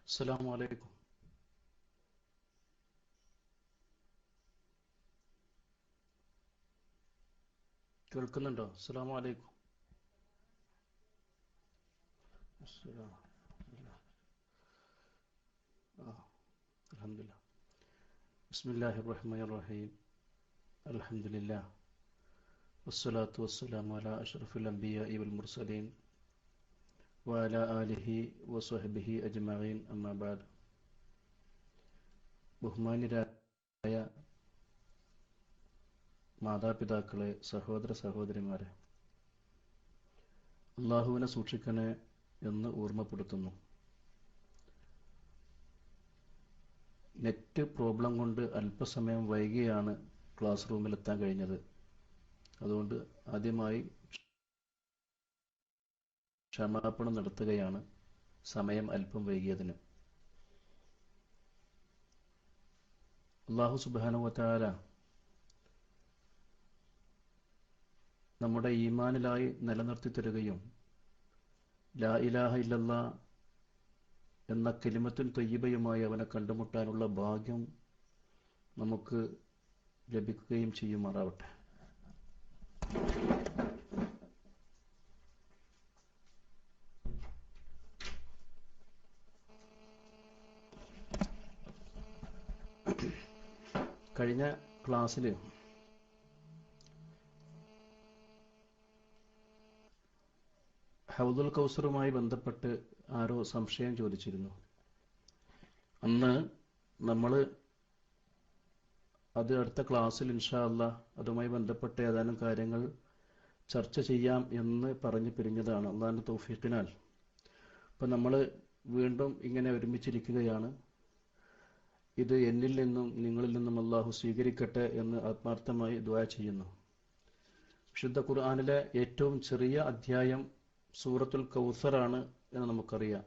അസ്സലാമു അലൈക്കും. കേൾക്കുന്നുണ്ടോ? അസ്സലാമു അലൈക്കും. അസ്സലാം. ആ, അൽഹംദുലില്ലാ. ബിസ്മില്ലാഹിർ റഹ്മാനിർ റഹീം. അൽഹംദുലില്ലാ. വസ്സലാത്തു വസ്സലാമു അലാ അഷ്റഫിൽ അംബിയാഇ വൽ മുർസലീൻ വഅലാ ആലിഹി വസ്വഹ്ബിഹി അജ്മഈൻ. അമ്മാ ബഅദ്. ബഹുമാന്യരായ മാതാപിതാക്കളെ, സഹോദര സഹോദരിമാരെ, അള്ളാഹുവിനെ സൂക്ഷിക്കണേ എന്ന് ഓർമ്മപ്പെടുത്തുന്നു. നെറ്റ് പ്രോബ്ലം കൊണ്ട് അല്പസമയം വൈകിയാണ് ക്ലാസ് റൂമിലെത്താൻ കഴിഞ്ഞത്. അതുകൊണ്ട് ആദ്യമായി ക്ഷമാപണം നടത്തുകയാണ് സമയം അല്പം വൈകിയതിന്. അല്ലാഹു സുബ്ഹാനഹു വ തആല നമ്മുടെ ഈമാനിലായി നിലനിർത്തി തരികയും ലാ ഇലാഹ ഇല്ലല്ലാ എന്ന കലിമത്തുൻ ത്വയ്യിബയുമായി അവനെ കണ്ടുമുട്ടാനുള്ള ഭാഗ്യം നമുക്ക് ലഭിക്കുകയും ചെയ്യുമാറാവട്ടെ. കഴിഞ്ഞ ക്ലാസ്സിൽ ഹൗദുൽ കൗസറുമായി ബന്ധപ്പെട്ട് ആരോ സംശയം ചോദിച്ചിരുന്നു. അന്ന് നമ്മൾ അത് അടുത്ത ക്ലാസ്സിൽ ഇൻഷാ അല്ലാഹ് അതുമായി ബന്ധപ്പെട്ട ഏതാനും കാര്യങ്ങൾ ചർച്ച ചെയ്യാം എന്ന് പറഞ്ഞു പിരിഞ്ഞതാണ്. അള്ളാഹിന്റെ തൗഫീഖിനാൽ അപ്പം നമ്മൾ വീണ്ടും ഇങ്ങനെ ഒരുമിച്ചിരിക്കുകയാണ്. ഇത് എന്നിൽ നിന്നും നിങ്ങളിൽ നിന്നും അള്ളാഹു സ്വീകരിക്കട്ടെ എന്ന് ആത്മാർത്ഥമായി ദുആ ചെയ്യുന്നു. വിശുദ്ധ ഖുർആനിലെ ഏറ്റവും ചെറിയ അധ്യായം സൂറത്തുൽ കൗസറാണ് എന്ന് നമുക്കറിയാം.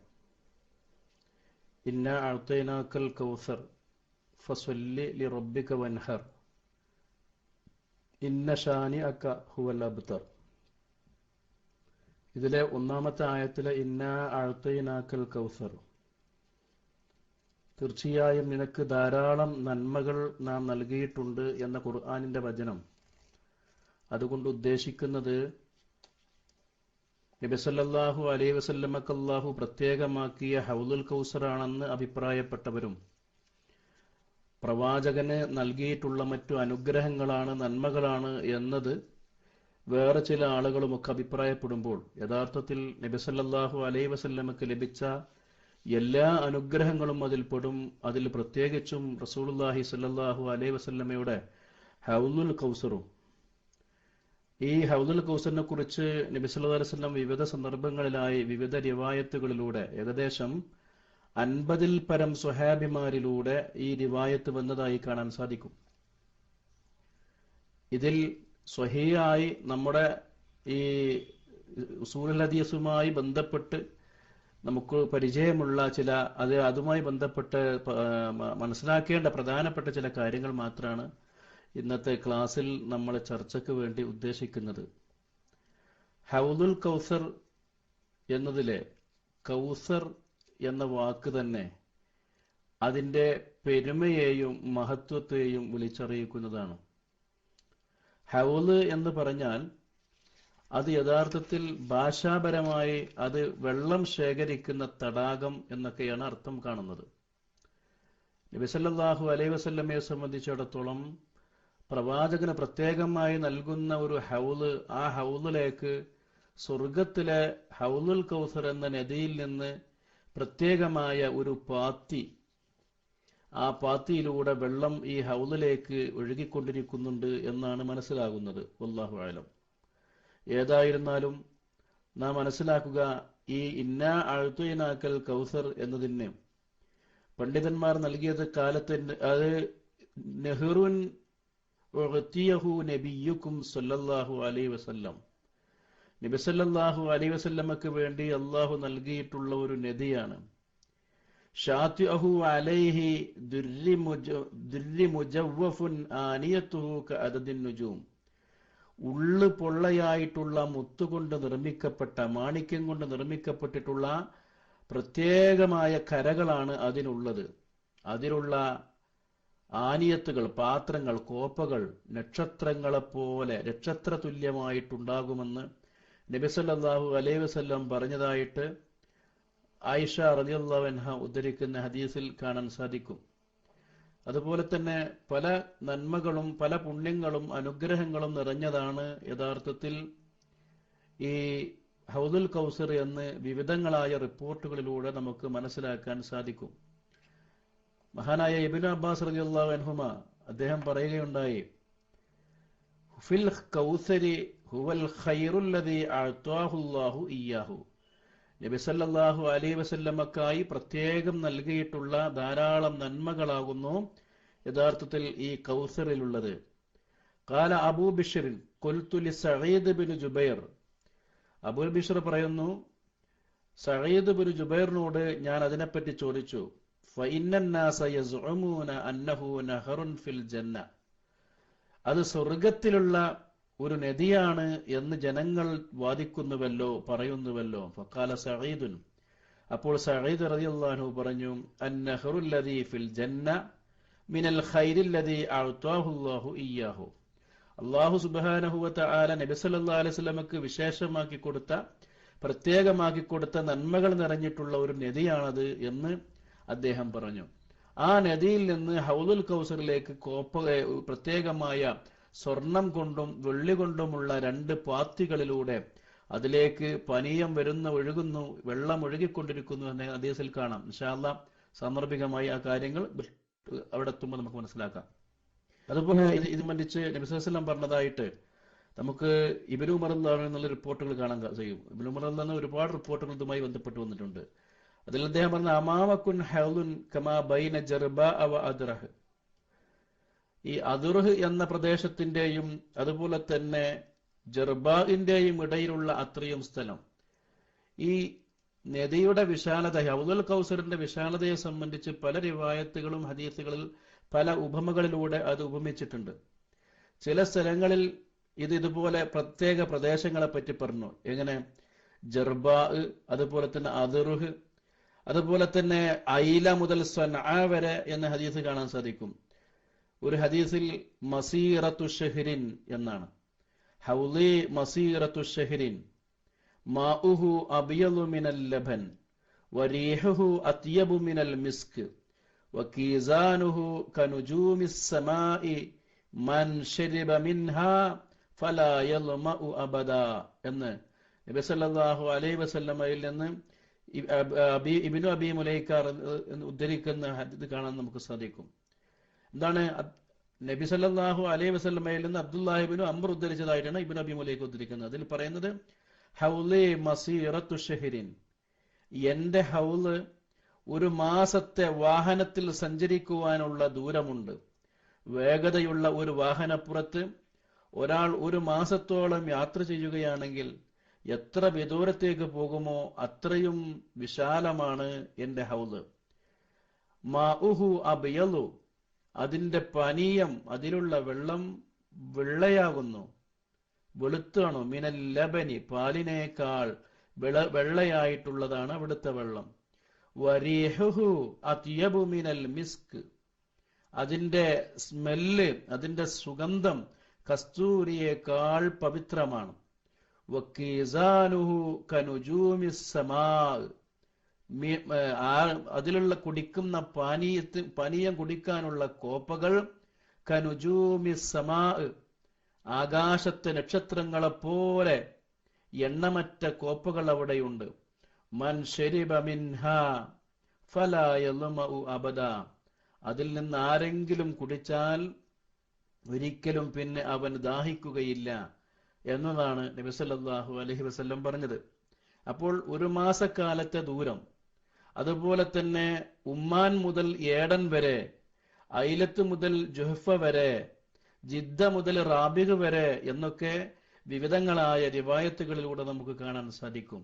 ഇന്നാ അഅ്തൈനാക്കൽ കൗസർ ഫസ്വല്ലി ലിറബ്ബിക വൻഹർ ഇന്ന ഷാനിഅക ഹുവൽ അബ്തർ. ഇതിലെ ഒന്നാമത്തെ ആയത്തിലെ ഇന്നാ അഅ്തൈനാക്കൽ കൗസർ, തീർച്ചയായും നിനക്ക് ധാരാളം നന്മകൾ നാം നൽകിയിട്ടുണ്ട് എന്ന ഖുർആനിന്റെ വചനം, അതുകൊണ്ട് ഉദ്ദേശിക്കുന്നത് നബി സല്ലല്ലാഹു അലൈഹി വസല്ലമക്ക് അല്ലാഹു പ്രത്യേകമാക്കിയ ഹൗദുൽ കൗസറാണെന്ന് അഭിപ്രായപ്പെട്ടവരും പ്രവാചകന് നൽകിയിട്ടുള്ള മറ്റു അനുഗ്രഹങ്ങളാണ്, നന്മകളാണ് എന്നത് വേറെ ചില ആളുകളുമൊക്കെ അഭിപ്രായപ്പെടുമ്പോൾ യഥാർത്ഥത്തിൽ നബി സല്ലല്ലാഹു അലൈഹി വസല്ലമക്ക് ലഭിച്ച എല്ലാ അനുഗ്രഹങ്ങളും അതിൽപ്പെടും. അതിൽ പ്രത്യേകിച്ചും റസൂലുള്ളാഹി സല്ലല്ലാഹു അലൈഹി വസല്ലമയുടെ ഹൗദുൽ കൗസറും. ഈ ഹൗദുൽ കൗസറിനെ കുറിച്ച് നബി സല്ലല്ലാഹു അലൈഹി വസല്ലം വിവിധ സന്ദർഭങ്ങളിലായി വിവിധ റിവായത്തുകളിലൂടെ ഏകദേശം 50-ൽ പരം സ്വഹാബിമാരിലൂടെ ഈ റിവായത്ത് വന്നതായി കാണാൻ സാധിക്കും. ഇതിൽ സ്വഹീഹായി നമ്മുടെ ഈ ഉസൂലുൽ ഹദീസുമായി ബന്ധപ്പെട്ട് നമുക്ക് പരിചയമുള്ള ചില അതുമായി ബന്ധപ്പെട്ട് മനസ്സിലാക്കേണ്ട പ്രധാനപ്പെട്ട ചില കാര്യങ്ങൾ മാത്രമാണ് ഇന്നത്തെ ക്ലാസ്സിൽ നമ്മൾ ചർച്ചയ്ക്ക് വേണ്ടി ഉദ്ദേശിക്കുന്നത്. ഹൗദുൽ കൗസർ എന്നതിലെ കൗസർ എന്ന വാക്ക് തന്നെ അതിൻ്റെ പെരുമയെയും മഹത്വത്തെയും വിളിച്ചറിയിക്കുന്നതാണ്. ഹൗദ് എന്ന് പറഞ്ഞാൽ അത് യഥാർത്ഥത്തിൽ ഭാഷാപരമായി അത് വെള്ളം ശേഖരിക്കുന്ന തടാകം എന്നൊക്കെയാണ് അർത്ഥം കാണുന്നത്. നബി സല്ലല്ലാഹു അലൈഹി വസല്ലമയെ സംബന്ധിച്ചിടത്തോളം പ്രവാചകന് പ്രത്യേകമായി നൽകുന്ന ഒരു ഹൗദ്, ആ ഹൗദിലേക്ക് സ്വർഗത്തിലെ ഹൗദുൽ കൗസർ എന്ന നദിയിൽ നിന്ന് പ്രത്യേകമായ ഒരു പാത്തി, ആ പാത്തിയിലൂടെ വെള്ളം ഈ ഹൗദിലേക്ക് ഒഴുകിക്കൊണ്ടിരിക്കുന്നുണ്ട് എന്നാണ് മനസ്സിലാകുന്നത്. വല്ലാഹു അഅലം. ഏതായിരുന്നാലും നാം മനസ്സിലാക്കുക, ഈ ഇന്നാ അഅ്തൈനാക്കൽ കൗസർ എന്നതിന് പണ്ഡിതന്മാർ നൽകിയത് കാലത്തിന്റെ അത് നെഹ്റുൻ ഉഅ്തിയഹു നബിയ്യുക്കും സല്ലല്ലാഹു അലൈഹി വസല്ലം, നബി സല്ലല്ലാഹു അലൈഹി വസല്ലമക്ക് വേണ്ടി അല്ലാഹു നൽകിയിട്ടുള്ള ഒരു നദിയാണ്. ഷാത്തിഅഹു അലൈഹി ദുർരി മുജവ്വഫുൻ ആനിയതുഹു കഅദദിൻ നുജൂം, ഉള്ളു പൊള്ളയായിട്ടുള്ള മുത്തുകൊണ്ട് നിർമ്മിക്കപ്പെട്ട, മാണിക്യം കൊണ്ട് നിർമ്മിക്കപ്പെട്ടിട്ടുള്ള പ്രത്യേകമായ കരകളാണ് അതിനുള്ളത്. അതിലുള്ള ആനിയത്തുകൾ, പാത്രങ്ങൾ, കോപ്പകൾ നക്ഷത്രങ്ങളെപ്പോലെ നക്ഷത്ര തുല്യമായിട്ടുണ്ടാകുമെന്ന് നബി സല്ലല്ലാഹു അലൈഹി വസല്ലം പറഞ്ഞതായിട്ട് ആയിഷ റളിയല്ലാഹു അൻഹ ഉദ്ധരിക്കുന്ന ഹദീസിൽ കാണാൻ സാധിക്കും. അതുപോലെ തന്നെ പല നന്മകളും പല പുണ്യങ്ങളും അനുഗ്രഹങ്ങളും നിറഞ്ഞതാണ് യഥാർത്ഥത്തിൽ ഈ ഹൗദുൽ കൗസർ എന്ന് വിവിധങ്ങളായ റിപ്പോർട്ടുകളിലൂടെ നമുക്ക് മനസ്സിലാക്കാൻ സാധിക്കും. മഹാനായ ഇബ്നു അബ്ബാസ് റളിയല്ലാഹു അൻഹുമ അദ്ദേഹം പറയുകയുണ്ടായി, ഫിൽ കൗസരി ഹുവൽ ഖൈറുല്ലദീ അഅതാഹുല്ലാഹു ഇയ്യാഹു. നബി സല്ലല്ലാഹു അലൈഹി വസല്ലമക്കായി പ്രത്യേകം നൽകിയിട്ടുള്ള ധാരാളം നന്മകളാകുന്നു യഥാർത്ഥത്തിൽ ഈ കൗസറിലുള്ളത്. ഖാല അബൂ ബിശ്ർ ഖുൽതു ലി സഈദ് ബിൻ ജുബൈർ. അബൂ ബിശ്ർ പറയുന്നു, സഈദ് ബിൻ ജുബൈറിനോട് ഞാൻ അതിനെപ്പറ്റി ചോദിച്ചു. ഫഇന്നന്നാസ യസ്ഉമൂന അന്നഹു നഹറുൻ ഫിൽ ജന്ന. അത് സ്വർഗ്ഗത്തിലുള്ള ഒരു നദിയാണ് എന്ന് ജനങ്ങൾ വാദിക്കുന്നുവല്ലോ, പറയുന്നുവല്ലോ. ഫഖാല സഈദുൻ. അപ്പോൾ സഈദ് റളിയല്ലാഹു അൻഹു പറഞ്ഞു, അന്നഹറുല്ലദീ ഫിൽ ജന്ന മിനൽ ഖൈരില്ലദീ അഅതാഹുല്ലാഹു ഇയ്യാഹു. അല്ലാഹു സുബ്ഹാനഹു വ തആല നബി സല്ലല്ലാഹു അലൈഹി വസല്ലമക്ക് വിശേഷമാക്കി കൊടുത്ത, പ്രത്യേകമാക്കി കൊടുത്ത നന്മകൾ നിറഞ്ഞിട്ടുള്ള ഒരു നദിയാണത് എന്ന് അദ്ദേഹം പറഞ്ഞു. ആ നദിയിൽ നിന്ന് ഹൗദുൽ കൗസറിലേക്ക് പ്രത്യേകമായ സ്വർണം കൊണ്ടും വെള്ളി കൊണ്ടുമുള്ള 2 പാത്തികളിലൂടെ അതിലേക്ക് പനീയം ഒഴുകുന്നു, വെള്ളം ഒഴുകിക്കൊണ്ടിരിക്കുന്നു എന്ന ഹദീസിൽ കാണാം. ഇൻഷാ അല്ലാഹ് സാന്ദർഭികമായി ആ കാര്യങ്ങൾ അവിടെ എത്തുമ്പോൾ നമുക്ക് മനസ്സിലാക്കാം. അതുപോലെ ഇത് സംബന്ധിച്ച് നബി സല്ലല്ലാഹു അലൈഹി വസല്ലം പറഞ്ഞതായിട്ട് നമുക്ക് ഇബ്നു ഉമർ റളിയല്ലാഹു അൻഹു എന്നുള്ള റിപ്പോർട്ടുകൾ കാണാൻ കഴിയും. ഇബ്നു ഉമർ റളിയല്ലാഹു അൻഹു ഒരുപാട് റിപ്പോർട്ടുകൾ ഇതുമായി ബന്ധപ്പെട്ട് വന്നിട്ടുണ്ട്. അതിൽ അദ്ദേഹം പറഞ്ഞ അമാമക്കുൻ ഹൗലുൻ കമാ ബൈന ജർബാ വ അദ്റഹ്. ഈ അദ്റഹ് എന്ന പ്രദേശത്തിന്റെയും അതുപോലെ തന്നെ ജർബാഇന്റെയും ഇടയിലുള്ള അത്രയും സ്ഥലം, ഈ നദിയുടെ വിശാലത, ഹൗദുൽ കൗസറിന്റെ വിശാലതയെ സംബന്ധിച്ച് പല റിവായത്തുകളും ഹദീസുകളിൽ പല ഉപമകളിലൂടെ അത് ഉപമിച്ചിട്ടുണ്ട്. ചില സ്ഥലങ്ങളിൽ ഇതുപോലെ പ്രത്യേക പ്രദേശങ്ങളെ പറ്റി പറഞ്ഞു. എങ്ങനെ? ജർബാ, അതുപോലെ തന്നെ അദ്റുഹ്, അതുപോലെ തന്നെ ഐല മുതൽ സൻആ വരെ എന്ന ഹദീസ് കാണാൻ സാധിക്കും. ഒരു ഹദീസിൽ മസീറത്തു ഷഹ്രിൻ എന്നാണ്. ഹൗലി മസീറത്തു ഷഹ്രിൻ മാഉഹു അബിയദു മിനൽ ലബൻ വരീഹുഹു അത്യബു മിനൽ മിസ്ക് വകീസാനുഹു കനുജൂമിസ് സമാഇ മൻ ശരിബ മിൻഹാ ഫലാ യൽമഉ അബദാ എന്ന് നബി സല്ലല്ലാഹു അലൈഹി വസല്ലമയിൽ നിന്ന് ഇബ്നു അബീ മുലൈക ഉദ്ധരിക്കുന്ന ഹദീസ് കാണാൻ നമുക്ക് സാധിക്കും. എന്താണ്? നബി സല്ലല്ലാഹു അലൈഹി വസല്ലമയിൽ നിന്ന് അബ്ദുല്ലാഹി ഇബ്നു അംർ ഉദ്ധരിച്ചതായിട്ടാണ് ഇബ്നു അബീ മുലൈക ഉദ്ധരിക്കുന്നത്. അതിൽ പറയുന്നത് ഹൗലി മസീറത്തു ഷഹ്രിൻ, എന്റെ ഹൗല് ഒരു മാസത്തെ വാഹനത്തിൽ സഞ്ചരിക്കുവാനുള്ള ദൂരമുണ്ട്. വേഗതയുള്ള ഒരു വാഹനപ്പുറത്ത് ഒരാൾ ഒരു മാസത്തോളം യാത്ര ചെയ്യുകയാണെങ്കിൽ എത്ര വിദൂരത്തേക്ക് പോകുമോ അത്രയും വിശാലമാണ് എന്റെ ഹൗല്. മാഉഹു അബ്യളു, അതിന്റെ പാനീയം, അതിലുള്ള വെള്ളം വെള്ളയാകുന്നു, വെളുത്താണോ. മിനൽ ലബനി, പാലിനേക്കാൾ വെള്ളയായിട്ടുള്ളതാണ് അവിടുത്തെ വെള്ളം. വരീഹുഹു അത്യബു മിനൽ മിസ്ക്, അതിന്റെ സ്മെല്ല്, അതിന്റെ സുഗന്ധം കസ്തൂരിയേക്കാൾ പവിത്രമാണ്. വക്കീസാനുഹു കനുജൂമിസ് സമാ, അതിലുള്ള കുടിക്കുന്ന പാനീയം കുടിക്കാനുള്ള കോപ്പകൾ കനുജൂമിസ് സമാ, ആകാശത്തെ നക്ഷത്രങ്ങളെപ്പോലെ എണ്ണമറ്റ കോപ്പകൾ അവിടെയുണ്ട്. മൻ ശരിബ മിൻഹാ ഫലാ യൽമഉ അബദ, അതിൽ നിന്ന് ആരെങ്കിലും കുടിച്ചാൽ ഒരിക്കലും പിന്നെ അവൻ ദാഹിക്കുകയില്ല എന്നതാണ് നബി സല്ലല്ലാഹു അലൈഹി വസല്ലം പറഞ്ഞത്. അപ്പോൾ ഒരു മാസക്കാലത്തെ ദൂരം, അതുപോലെ തന്നെ ഉമ്മാൻ മുതൽ ഏഡൻ വരെ, ഐലത്ത് മുതൽ ജുഹ്ഫ വരെ, ജിദ്ദ മുതൽ റാബിഗ് വരെ എന്നൊക്കെ വിവിധങ്ങളായ റിവായത്തുകളിലൂടെ നമുക്ക് കാണാൻ സാധിക്കും.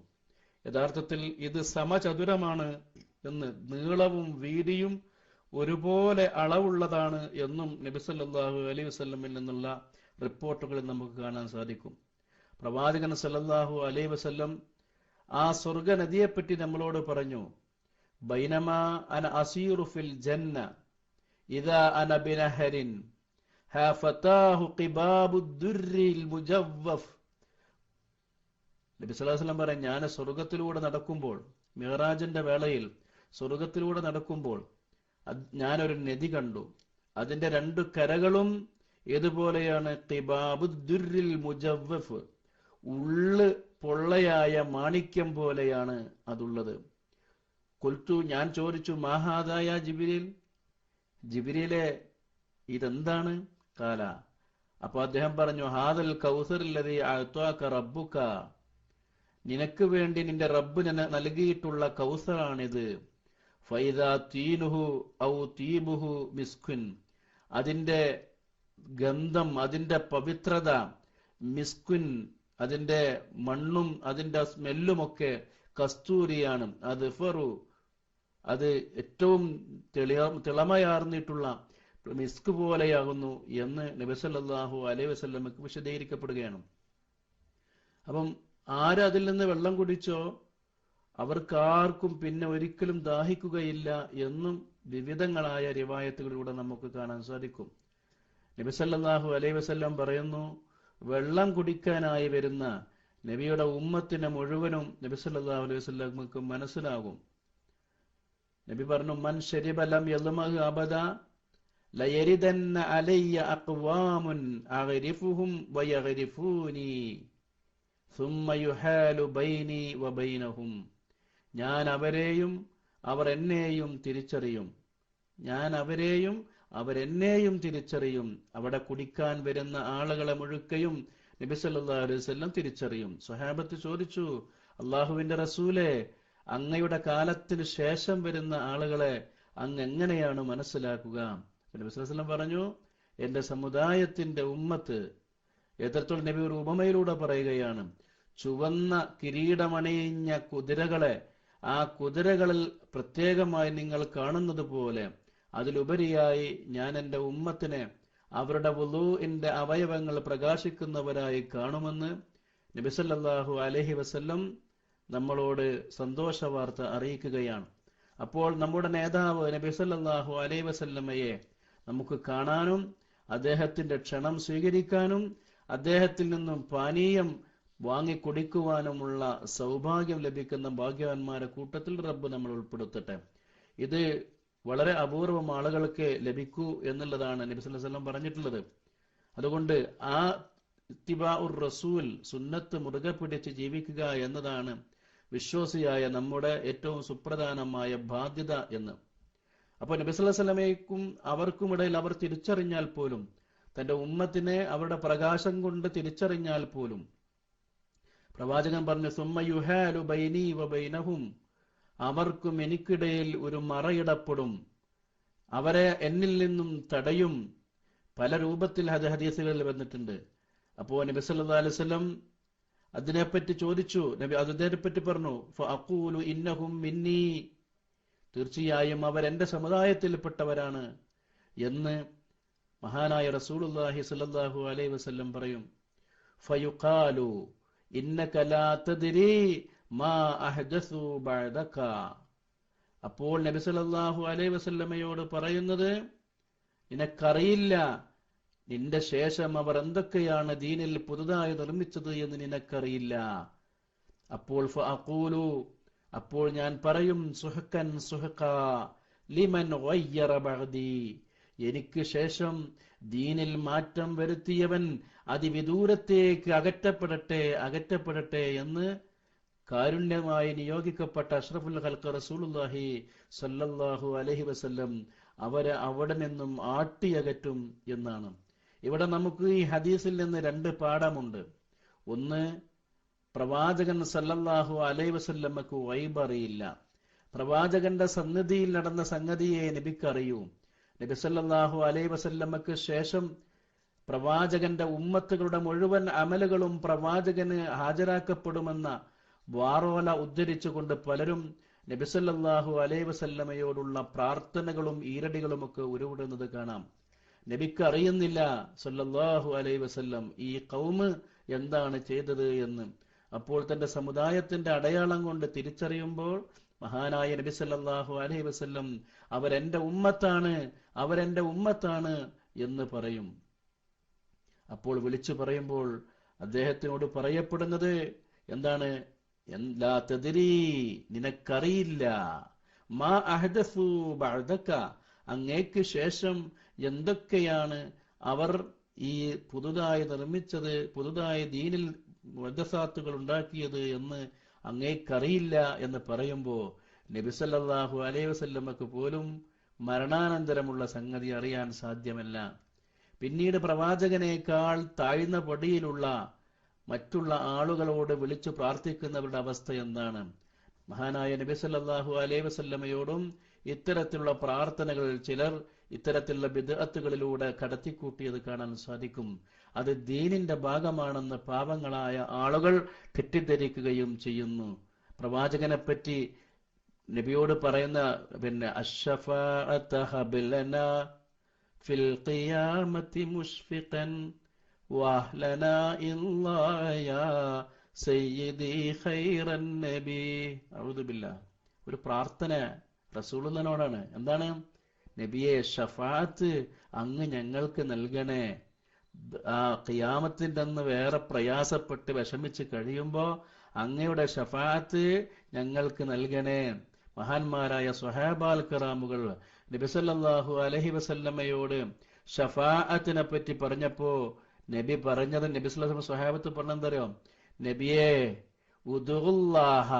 യഥാർത്ഥത്തിൽ ഇത് സമചതുരമാണ് എന്ന്, നീളവും വീതിയും ഒരുപോലെ അളവുള്ളതാണ് എന്നും നബി സല്ലല്ലാഹു അലൈഹി വസല്ലമിൽ നിന്നുള്ള റിപ്പോർട്ടുകളിൽ നമുക്ക് കാണാൻ സാധിക്കും. പ്രവാചകൻ സല്ലല്ലാഹു അലൈഹി വസല്ലം ആ സ്വർഗ നദിയെപ്പറ്റി നമ്മളോട് പറഞ്ഞു, ബൈനമാ അന അസീറു ഫിൽ ജന്ന ഇദാ അന ബിനഹരിൻ ഹാഫതാഹു ഖിബാബുദ് ദുർരിൽ മുജവ്വഫ്. നബി സല്ലല്ലാഹു അലൈഹി വസല്ലം പറയും, ഞാൻ സ്വർഗത്തിലൂടെ നടക്കുമ്പോൾ, മിഅ്റാജിന്റെ വേളയിൽ സ്വർഗത്തിലൂടെ നടക്കുമ്പോൾ ഞാനൊരു നദി കണ്ടു. അതിന്റെ രണ്ടു കരകളും ഏതുപോലെയാണ്? ഖിബാബുദ് ദുർരിൽ മുജവ്വഫ്, ഉള്ള് പൊള്ളയായ മാണിക്യം പോലെയാണ് അതുള്ളത്. ഖുൽതു, ഞാൻ ചോദിച്ചു, മാഹാദായ ജിബ്രീൽ, ജിബ്രീലെ ഇതെന്താണ്? കാല, അപ്പൊ അദ്ദേഹം പറഞ്ഞു, ഹാദൽ കൗസറില്ലദീ അഅ്താക റബ്ബുക, നിനക്ക് വേണ്ടി നിന്റെ റബ്ബ് നൽകിയിട്ടുള്ള കൗസറാണിത്. ഫൈദാ തീനുഹു ഔ തീബുഹു മിസ്കുൻ, അതിന്റെ ഗന്ധം, അതിന്റെ പവിത്രത മിസ്കുൻ, അതിന്റെ മണ്ണും അതിന്റെ സ്മെല്ലുമൊക്കെ കസ്തൂരിയാണ്. അത് ഫറു, അത് ഏറ്റവും തിളമയാർന്നിട്ടുള്ള മിസ്ക് പോലെയാകുന്നു എന്ന് നബി സല്ലല്ലാഹു അലൈഹി വസല്ലമക്ക് വിശദീകരിക്കപ്പെടുകയാണ്. അപ്പം ആരതിൽ നിന്ന് വെള്ളം കുടിച്ചോ അവർക്കാർക്കും പിന്നെ ഒരിക്കലും ദാഹിക്കുകയില്ല എന്നും വിവിധങ്ങളായ റിവായത്തുകളിലൂടെ നമുക്ക് കാണാൻ സാധിക്കും. നബി സല്ലല്ലാഹു അലൈഹി വസല്ലം പറയുന്നു, വെള്ളം കുടിക്കാനായി വരുന്ന നബിയുടെ ഉമ്മത്തിനെ മുഴുവനും നബി സല്ലല്ലാഹു അലൈഹി വസല്ലമക്ക് മനസ്സിലാകും. നബി പറഞ്ഞു, മൻ ശരിബ ലം യദ്മഅ അബദ ലയരിദന്ന അലയ്യ അഖ്വാമുൻ അഗ്രിഫുഹും വയഗ്രിഫൂനി സുമ്മ യുഹാലു ബൈനി വബൈനഹും. ഞാൻ അവരെയും അവർ എന്നെയും തിരിച്ചറിയും, ഞാൻ അവരെയും അവരെന്നെയും തിരിച്ചറിയും. അവിടെ കുടിക്കാൻ വരുന്ന ആളുകളെ മുഴുക്കയും നബി സല്ലല്ലാഹു അലൈഹി വസല്ലം തിരിച്ചറിയും. സ്വഹാബത്ത് ചോദിച്ചു, അള്ളാഹുവിന്റെ റസൂലെ, അങ്ങയുടെ കാലത്തിന് ശേഷം വരുന്ന ആളുകളെ അങ്ങ് എങ്ങനെയാണ് മനസ്സിലാക്കുക? നബി സല്ലല്ലാഹു അലൈഹി വസല്ലം പറഞ്ഞു, എന്റെ സമുദായത്തിന്റെ ഉമ്മത്ത്. എത്രത്തോളം നബി ഒരു ഉപമയിലൂടെ പറയുകയാണ്, ചുവന്ന കിരീടമണിഞ്ഞ കുതിരകളെ, ആ കുതിരകളിൽ പ്രത്യേകമായി നിങ്ങൾ കാണുന്നത് പോലെ അതിലുപരിയായി ഞാൻ എന്റെ ഉമ്മത്തിനെ അവരുടെ വുളൂഇന്റെ അവയവങ്ങൾ പ്രകാശിക്കുന്നവരായി കാണുമെന്ന് നബി സല്ലല്ലാഹു അലൈഹി വസല്ലം നമ്മളോട് സന്തോഷ വാർത്ത അറിയിക്കുകയാണ്. അപ്പോൾ നമ്മുടെ നേതാവ് നബി സല്ലല്ലാഹു അലൈഹി വസല്ലമയെ നമുക്ക് കാണാനും അദ്ദേഹത്തിന്റെ ക്ഷണം സ്വീകരിക്കാനും അദ്ദേഹത്തിൽ നിന്നും പാനീയം വാങ്ങിക്കുടിക്കുവാനുമുള്ള സൗഭാഗ്യം ലഭിക്കുന്ന ഭാഗ്യവാന്മാരെ കൂട്ടത്തിൽ റബ്ബ് നമ്മൾ ഉൾപ്പെടുത്തട്ടെ. ഇത് വളരെ അപൂർവം ആളുകൾക്ക് ലഭിക്കൂ എന്നുള്ളതാണ് നബി സല്ലല്ലാഹു അലൈഹി വസല്ലം പറഞ്ഞിട്ടുള്ളത്. അതുകൊണ്ട് ആ ഇത്തിബാഉർ റസൂൽ, സുന്നത്ത് മുറുകെ പിടിച്ച് ജീവിക്കുക എന്നതാണ് വിശ്വാസിയായ നമ്മുടെ ഏറ്റവും സുപ്രധാനമായ ബാധ്യത എന്ന്. അപ്പോൾ നബി സല്ലല്ലാഹു അലൈഹി വസല്ലമയ്ക്കും അവർക്കുമിടയിൽ അവർ തിരിച്ചറിഞ്ഞാൽ പോലും, തന്റെ ഉമ്മത്തിനെ അവരുടെ പ്രകാശം കൊണ്ട് തിരിച്ചറിഞ്ഞാൽ പോലും, പ്രവാചകൻ പറഞ്ഞു, സുമ്മ യുഹാലു ബൈനി വബൈനഹും, അവർക്കും എനിക്കിടയിൽ ഒരു മറയിടപ്പെടും, അവരെ എന്നിൽ നിന്നും തടയും. പല രൂപത്തിൽ ഹദീസുകളിൽ വന്നിട്ടുണ്ട്. അപ്പോ നബി സല്ലല്ലാഹു അലൈഹി വസല്ലം അതിനെപ്പറ്റി ചോദിച്ചു. നബി അതിനെപ്പറ്റി പറഞ്ഞു, ഫഅഖൂലു ഇന്നഹും മിന്നി, തീർച്ചയായും അവർ എന്റെ സമുദായത്തിൽപ്പെട്ടവരാണ് എന്ന് മഹാനായ റസൂലുള്ളാഹി സ്വല്ലല്ലാഹു അലൈഹി വസല്ലം പറയും. ഫയുഖാലു ഇന്നക ലാ തദ്രി മാ അഹ്ദസു ബഅദക, അപ്പോൾ നബി സല്ലല്ലാഹു അലൈഹി വസല്ലമയോട് പറയുന്നത്, നിനക്കറിയില്ല നിന്റെ ശേഷം അവർ എന്തൊക്കെയാണ് ദീനിൽ പുതുതായി നിർമ്മിച്ചത് എന്ന് നിനക്കറിയില്ല. അപ്പോൾ ഫഅഖൂലു, അപ്പോൾ ഞാൻ പറയും, സുഹ്കൻ സുഹ്കാ ലിമൻ ഗയ്യറ ബഅദി, എനിക്ക് ശേഷം ദീനിൽ മാറ്റം വരുത്തിയവൻ അതിവിദൂരത്തേക്ക് അകറ്റപ്പെടട്ടെ അകറ്റപ്പെടട്ടെ എന്ന് കാരുണ്യമായി നിയോഗിക്കപ്പെട്ട അഷ്റഫുൽ ഖൽഖ് റസൂലുള്ളാഹി സ്വല്ലല്ലാഹു അലൈഹി വസല്ലം അവരെ അവിടെ നിന്നും ആട്ടിയകറ്റും എന്നാണ്. ഇവിടെ നമുക്ക് ഈ ഹദീസിൽ നിന്ന് രണ്ട് പാഠമുണ്ട്. ഒന്ന്, പ്രവാചകൻ സല്ലല്ലാഹു അലൈഹി വസല്ലമക്ക് ഗൈബ് അറിയില്ല. പ്രവാചകന്റെ സന്നിധിയിൽ നടന്ന സംഗതിയെ നബിക്കറിയൂ. നബി സല്ലല്ലാഹു അലൈഹി വസല്ലമക്ക് ശേഷം പ്രവാചകന്റെ ഉമ്മത്തുകളുടെ മുഴുവൻ അമലുകളും പ്രവാചകന് ഹാജരാക്കപ്പെടുമെന്ന വാറോല ഉദ്ധരിച്ചുകൊണ്ട് പലരും നബി സല്ലല്ലാഹു അലൈഹി വസല്ലമയോടുള്ള പ്രാർത്ഥനകളും ഈരടികളുമൊക്കെ ഉരുവിടുന്നത് കാണാം. നബിക്ക് അറിയുന്നില്ല സല്ലല്ലാഹു അലൈഹി വസല്ലം ഈ ഖൗമ് എന്താണ് ചെയ്തത് എന്ന്. അപ്പോൾ തന്റെ സമുദായത്തിന്റെ അടയാളം കൊണ്ട് തിരിച്ചറിയുമ്പോൾ മഹാനായ നബി സല്ലല്ലാഹു അലൈഹി വസല്ലം അവരെന്റെ ഉമ്മത്താണ് എന്ന് പറയും. അപ്പോൾ വിളിച്ചു പറയുമ്പോൾ അദ്ദേഹത്തിനോട് പറയപ്പെടുന്നത് എന്താണ്? ലാ തദ്രീ, നിനക്കറിയില്ല, മാ അഹ്ദസു ബഅദക, അങ്ങേക്ക് ശേഷം എന്തൊക്കെയാണ് അവർ ഈ പുതുതായി നിർമ്മിച്ചത്, പുതുതായി ദീനിൽ മുഹദ്ദസാത്തുകൾ ഉണ്ടാക്കിയത് എന്ന് അങ്ങേക്കറിയില്ല എന്ന് പറയുമ്പോൾ നബി സല്ലല്ലാഹു അലൈഹി വസല്ലമക്ക് പോലും മരണാനന്തരമുള്ള സംഗതി അറിയാൻ സാധ്യമല്ല. പിന്നീട് പ്രവാചകനേക്കാൾ താഴ്ന്ന പടിയിലുള്ള മറ്റുള്ള ആളുകളോട് വിളിച്ചു പ്രാർത്ഥിക്കുന്നവരുടെ അവസ്ഥ എന്താണ്? മഹാനായ നബി സല്ലല്ലാഹു അലൈഹി വസല്ലമയോടും ഇത്തരത്തിലുള്ള പ്രാർത്ഥനകൾ ചിലർ ഇത്തരത്തിലുള്ള ബിദ്അത്തുകളിലൂടെ കടത്തിക്കൂട്ടിയത് കാണാൻ സാധിക്കും. അത് ദീനിന്റെ ഭാഗമാണെന്ന് പാവങ്ങളായ ആളുകൾ തെറ്റിദ്ധരിക്കുകയും ചെയ്യുന്നു. പ്രവാചകനെ പറ്റി നബിയോട് പറയുന്ന അശ്ശഫാഅത ഹബ്ലനാ ഫിൽ ഖിയാമത്തി മുഷ്ഫിഖൻ വഹ്ലനാ ഇല്ലാ സയ്യിദി ഖൈറൻ നബി. അഊദു ബില്ലാഹ്. ഒരു പ്രാർത്ഥന റസൂലുള്ളാഹിനോടാണ്. എന്താണ്? നബിയെ, ഷഫാഅത്ത് അങ്ങ് ഞങ്ങൾക്ക് നൽകണേ. ആ ഖിയാമത്തിന്റെ അന്ന് വേറെ പ്രയാസപ്പെട്ട് വിഷമിച്ച് കഴിയുമ്പോ അങ്ങയുടെ ഷഫാഅത്ത് ഞങ്ങൾക്ക് നൽകണേ. മഹാന്മാരായ സ്വഹാബാൽ കിറാമുകൾ നബി സല്ലല്ലാഹു അലൈഹി വസല്ലമയോട് ഷഫാഅത്തിനെ പറ്റി പറഞ്ഞപ്പോ നബി പറഞ്ഞത്, നബി സല്ലല്ലാഹു അലൈഹി വസല്ലം സ്വഹാബത്ത് പറഞ്ഞെന്തറിയോ? നബിയെ, ഉദുല്ലാഹ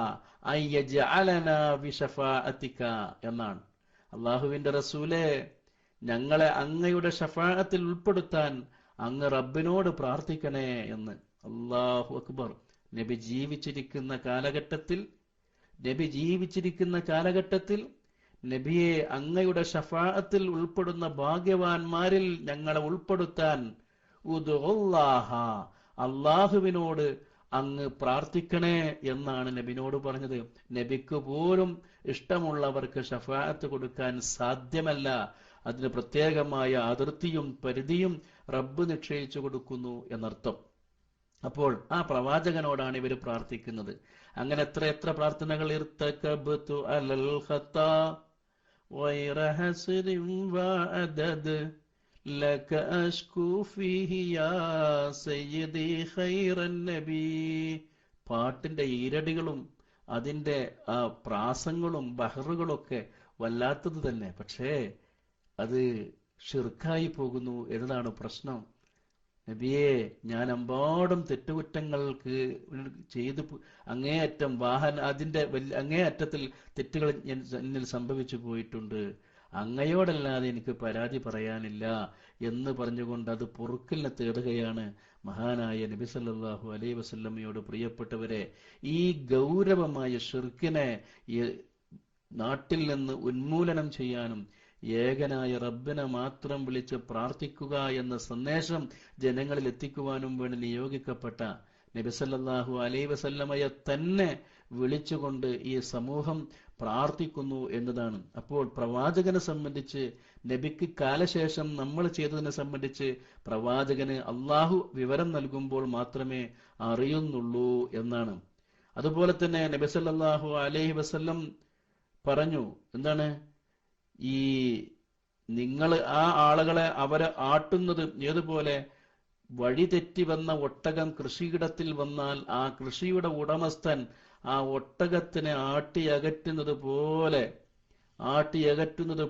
അൻ യജ്അലനാ ബിശഫാഅതിക എന്നാണ്. അള്ളാഹുവിന്റെ റസൂലേ, ഞങ്ങളെ അങ്ങയുടെ ഷഫാഅത്തിൽ ഉൾപ്പെടുത്താൻ അങ്ങ് റബ്ബിനോട് പ്രാർത്ഥിക്കണേ എന്ന്. അല്ലാഹു അക്ബർ. നബി ജീവിച്ചിരിക്കുന്ന കാലഘട്ടത്തിൽ നബിയെ അങ്ങയുടെ ഷഫാഅത്തിൽ ഉൾപ്പെടുന്ന ഭാഗ്യവാന്മാരിൽ ഞങ്ങളെ ഉൾപ്പെടുത്താൻ ഉദുല്ലാഹ, അള്ളാഹുവിനോട് അങ്ങ് പ്രാർത്ഥിക്കണേ എന്നാണ് നബിനോട് പറഞ്ഞത്. നബിക്ക് പോലും ഇഷ്ടമുള്ളവർക്ക് ഷഫാഅത്ത് കൊടുക്കാൻ സാധ്യമല്ല. അതിന് പ്രത്യേകമായ അതിർത്തിയും പരിധിയും റബ്ബ് നിശ്ചയിച്ചു കൊടുക്കുന്നു എന്നർത്ഥം. അപ്പോൾ ആ പ്രവാചകനോടാണ് ഇവർ പ്രാർത്ഥിക്കുന്നത്. അങ്ങനെ എത്ര പ്രാർത്ഥനകൾ ഇർതകബ്തു അലൽ ഖത്താ ഗൈറ ഹസ്രിൻ വഅദദ് ലക അഷ്കു ഫീഹി യാ സയ്യിദി ഖൈറൻ നബി. പാട്ടിന്റെ ഈരടികളും അതിന്റെ ആ പ്രാസങ്ങളും ബഹറുകളൊക്കെ വല്ലാത്തത് തന്നെ. പക്ഷേ അത് ഷിർക്കായി പോകുന്നു എന്നതാണ് പ്രശ്നം. നബിയെ, ഞാൻ എമ്പാടും തെറ്റുകുറ്റങ്ങൾക്ക് ചെയ്ത് അങ്ങേയറ്റം അതിന്റെ അങ്ങേയറ്റത്തിൽ തെറ്റുകൾ എന്നിൽ സംഭവിച്ചു പോയിട്ടുണ്ട്. അങ്ങയോടല്ലാതെ എനിക്ക് പരാതി പറയാനില്ല എന്ന് പറഞ്ഞുകൊണ്ട് അത് പൊറുക്കലിനെ തേടുകയാണ് മഹാനായ നബി സല്ലല്ലാഹു അലൈഹി വസല്ലമയോട്. പ്രിയപ്പെട്ടവരെ, ഈ ഗൗരവമായ ഷിർക്കിനെ നാട്ടിൽ നിന്ന് ഉന്മൂലനം ചെയ്യാനും ഏകനായ റബ്ബിനെ മാത്രം വിളിച്ച് പ്രാർത്ഥിക്കുക എന്ന സന്ദേശം ജനങ്ങളിൽ എത്തിക്കുവാനും വേണ്ടി നിയോഗിക്കപ്പെട്ട നബി സല്ലല്ലാഹു അലൈഹി വസല്ലമയെ തന്നെ വിളിച്ചുകൊണ്ട് ഈ സമൂഹം പ്രാർത്ഥിക്കുന്നു എന്നതാണ്. അപ്പോൾ പ്രവാചകനെ സംബന്ധിച്ച്, നബിക്ക് കാലശേഷം നമ്മൾ ചെയ്തതിനെ സംബന്ധിച്ച് പ്രവാചകന് അള്ളാഹു വിവരം നൽകുമ്പോൾ മാത്രമേ അറിയുന്നുള്ളൂ എന്നാണ്. അതുപോലെ തന്നെ നബി സല്ലല്ലാഹു അലൈഹി വസല്ലം പറഞ്ഞു, എന്താണ്? ഈ നിങ്ങൾ ആ ആളുകളെ അവരെ ആട്ടുന്നത് ഏതുപോലെ വഴി തെറ്റി വന്ന ഒട്ടകം കൃഷിയിടത്തിൽ വന്നാൽ ആ കൃഷിയുടെ ഉടമസ്ഥൻ ആ ഒട്ടകത്തിനെ ആട്ടിയകറ്റുന്നത്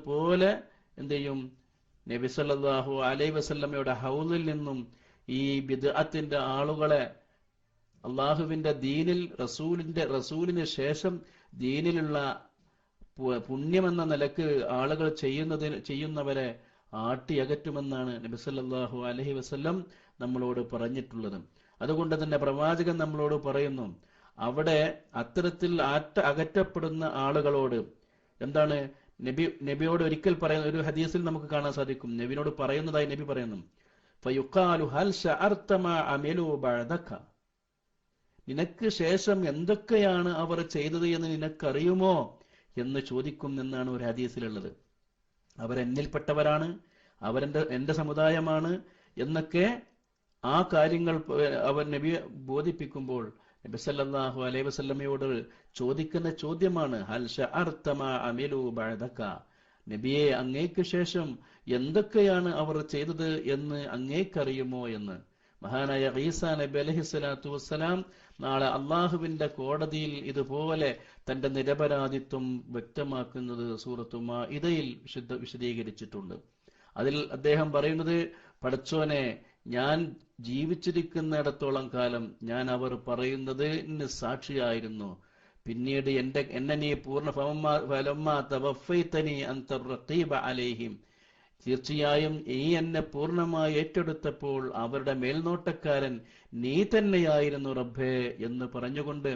പോലെ എന്ത് ചെയ്യും? നബി സല്ലല്ലാഹു അലൈഹി വസല്ലമയുടെ ഹൗദിൽ നിന്നും ഈ ബിദ്അത്തിന്റെ ആളുകളെ അള്ളാഹുവിന്റെ ദീനിൽ റസൂലിന് ശേഷം ദീനിലുള്ള പുണ്യമെന്ന നിലക്ക് ആളുകൾ ചെയ്യുന്നവരെ ആട്ടിയകറ്റുമെന്നാണ് നബി സല്ലല്ലാഹു അലൈഹി വസല്ലം നമ്മളോട് പറഞ്ഞിട്ടുള്ളത്. അതുകൊണ്ട് തന്നെ പ്രവാചകൻ നമ്മളോട് പറയുന്നു, അവിടെ അത്തരത്തിൽ അകറ്റപ്പെടുന്ന ആളുകളോട് എന്താണ് നബിയോട് ഒരിക്കൽ പറയുന്ന ഒരു ഹദീസിൽ നമുക്ക് കാണാൻ സാധിക്കും. നബിയോട് പറയുന്നതായി നബി പറയുന്നു, ഫയുഖാലു ഹൽ ശഅർത മാ അമിലു ബഅദക, നിനക്ക് ശേഷം എന്തൊക്കെയാണ് അവർ ചെയ്തത് എന്ന് നിനക്കറിയുമോ എന്ന് ചോദിക്കും എന്നാണ് ഒരു ഹദീസിലുള്ളത്. അവരെന്നിൽപ്പെട്ടവരാണ്, എന്റെ സമുദായമാണ് എന്നൊക്കെ ആ കാര്യങ്ങൾ അവർ നബിയെ ബോധിപ്പിക്കുമ്പോൾ നബി സല്ലല്ലാഹു അലൈഹി വസല്ലമയോട് ചോദിക്കുന്ന ചോദ്യമാണ്, ഹൽ ശഅർത മാ അമിലു ബഅദക, നബിയെ അങ്ങേക്ക് ശേഷം എന്തൊക്കെയാണ് അവർ ചെയ്തത് എന്ന് അങ്ങേക്കറിയുമോ എന്ന്. മഹാനായ ഈസാ നബി അലൈഹിസ്സലാത്തു വസ്സലാം നാളെ അള്ളാഹുവിന്റെ കോടതിയിൽ ഇതുപോലെ തന്റെ നിരപരാധിത്വം വ്യക്തമാക്കുന്നത് സൂറത്തു മാഇദയിൽ വിശദീകരിച്ചിട്ടുണ്ട്. അതിൽ അദ്ദേഹം പറയുന്നത്, പടച്ചോനെ, ഞാൻ ജീവിച്ചിരിക്കുന്നിടത്തോളം കാലം ഞാൻ അവർ പറയുന്നതിന് സാക്ഷിയായിരുന്നു. പിന്നീട് എന്നെ നീ തീർച്ചയായും ഈ എന്നെ പൂർണ്ണമായി ഏറ്റെടുത്തപ്പോൾ അവരുടെ മേൽനോട്ടക്കാരൻ നീ തന്നെയായിരുന്നു റബ്ബേ എന്ന് പറഞ്ഞുകൊണ്ട്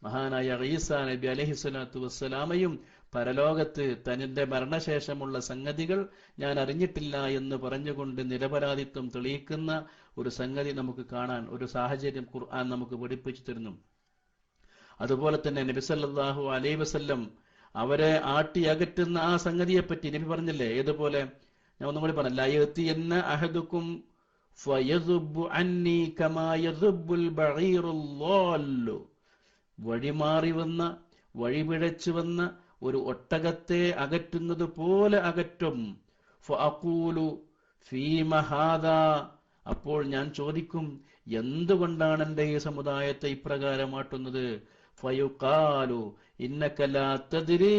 മഹാനായ ഈസാ നബി അലൈഹിസ്സലാത്തു വസ്സലാമയും പരലോകത്ത് തന്റെ മരണശേഷമുള്ള സംഗതികൾ ഞാൻ അറിഞ്ഞിട്ടില്ല എന്ന് പറഞ്ഞുകൊണ്ട് നിരപരാധിത്വം തെളിയിക്കുന്ന ഒരു സംഗതി നമുക്ക് കാണാൻ, ഒരു സാഹചര്യം ഖുർആൻ നമുക്ക് പഠിപ്പിച്ചു തരുന്നു. അതുപോലെ തന്നെ നബി സല്ലല്ലാഹു അലൈഹി വസല്ലം അവരെ ആട്ടി അകറ്റുന്ന ആ സംഗതിയെ പറ്റി നബി പറഞ്ഞില്ലേ, ഏതുപോലെ ഞാൻ ഒന്നും കൂടി പറഞ്ഞ, ലയത്തിയന്ന അഹദുക്കും ഫയസുബ്ബു അന്നി കമാ യസുബ്ബുൽ ബഈറുൽ ളാല്ലു, വഴിമാറി വന്ന, വഴിപിഴച്ചു വന്ന ഒരു ഒട്ടകത്തെ അകറ്റുന്നത് പോലെ അകറ്റും. ഫഅഖൂലു ഫീമ ഹാദാ, അപ്പോൾ ഞാൻ ചോദിക്കും, എന്തുകൊണ്ടാണ് എൻ്റെ ഈ സമുദായത്തെ ഇപ്രകാരമാട്ടുന്നത്? ഫയുഖാലു ഇന്നക ലാ തദ്രി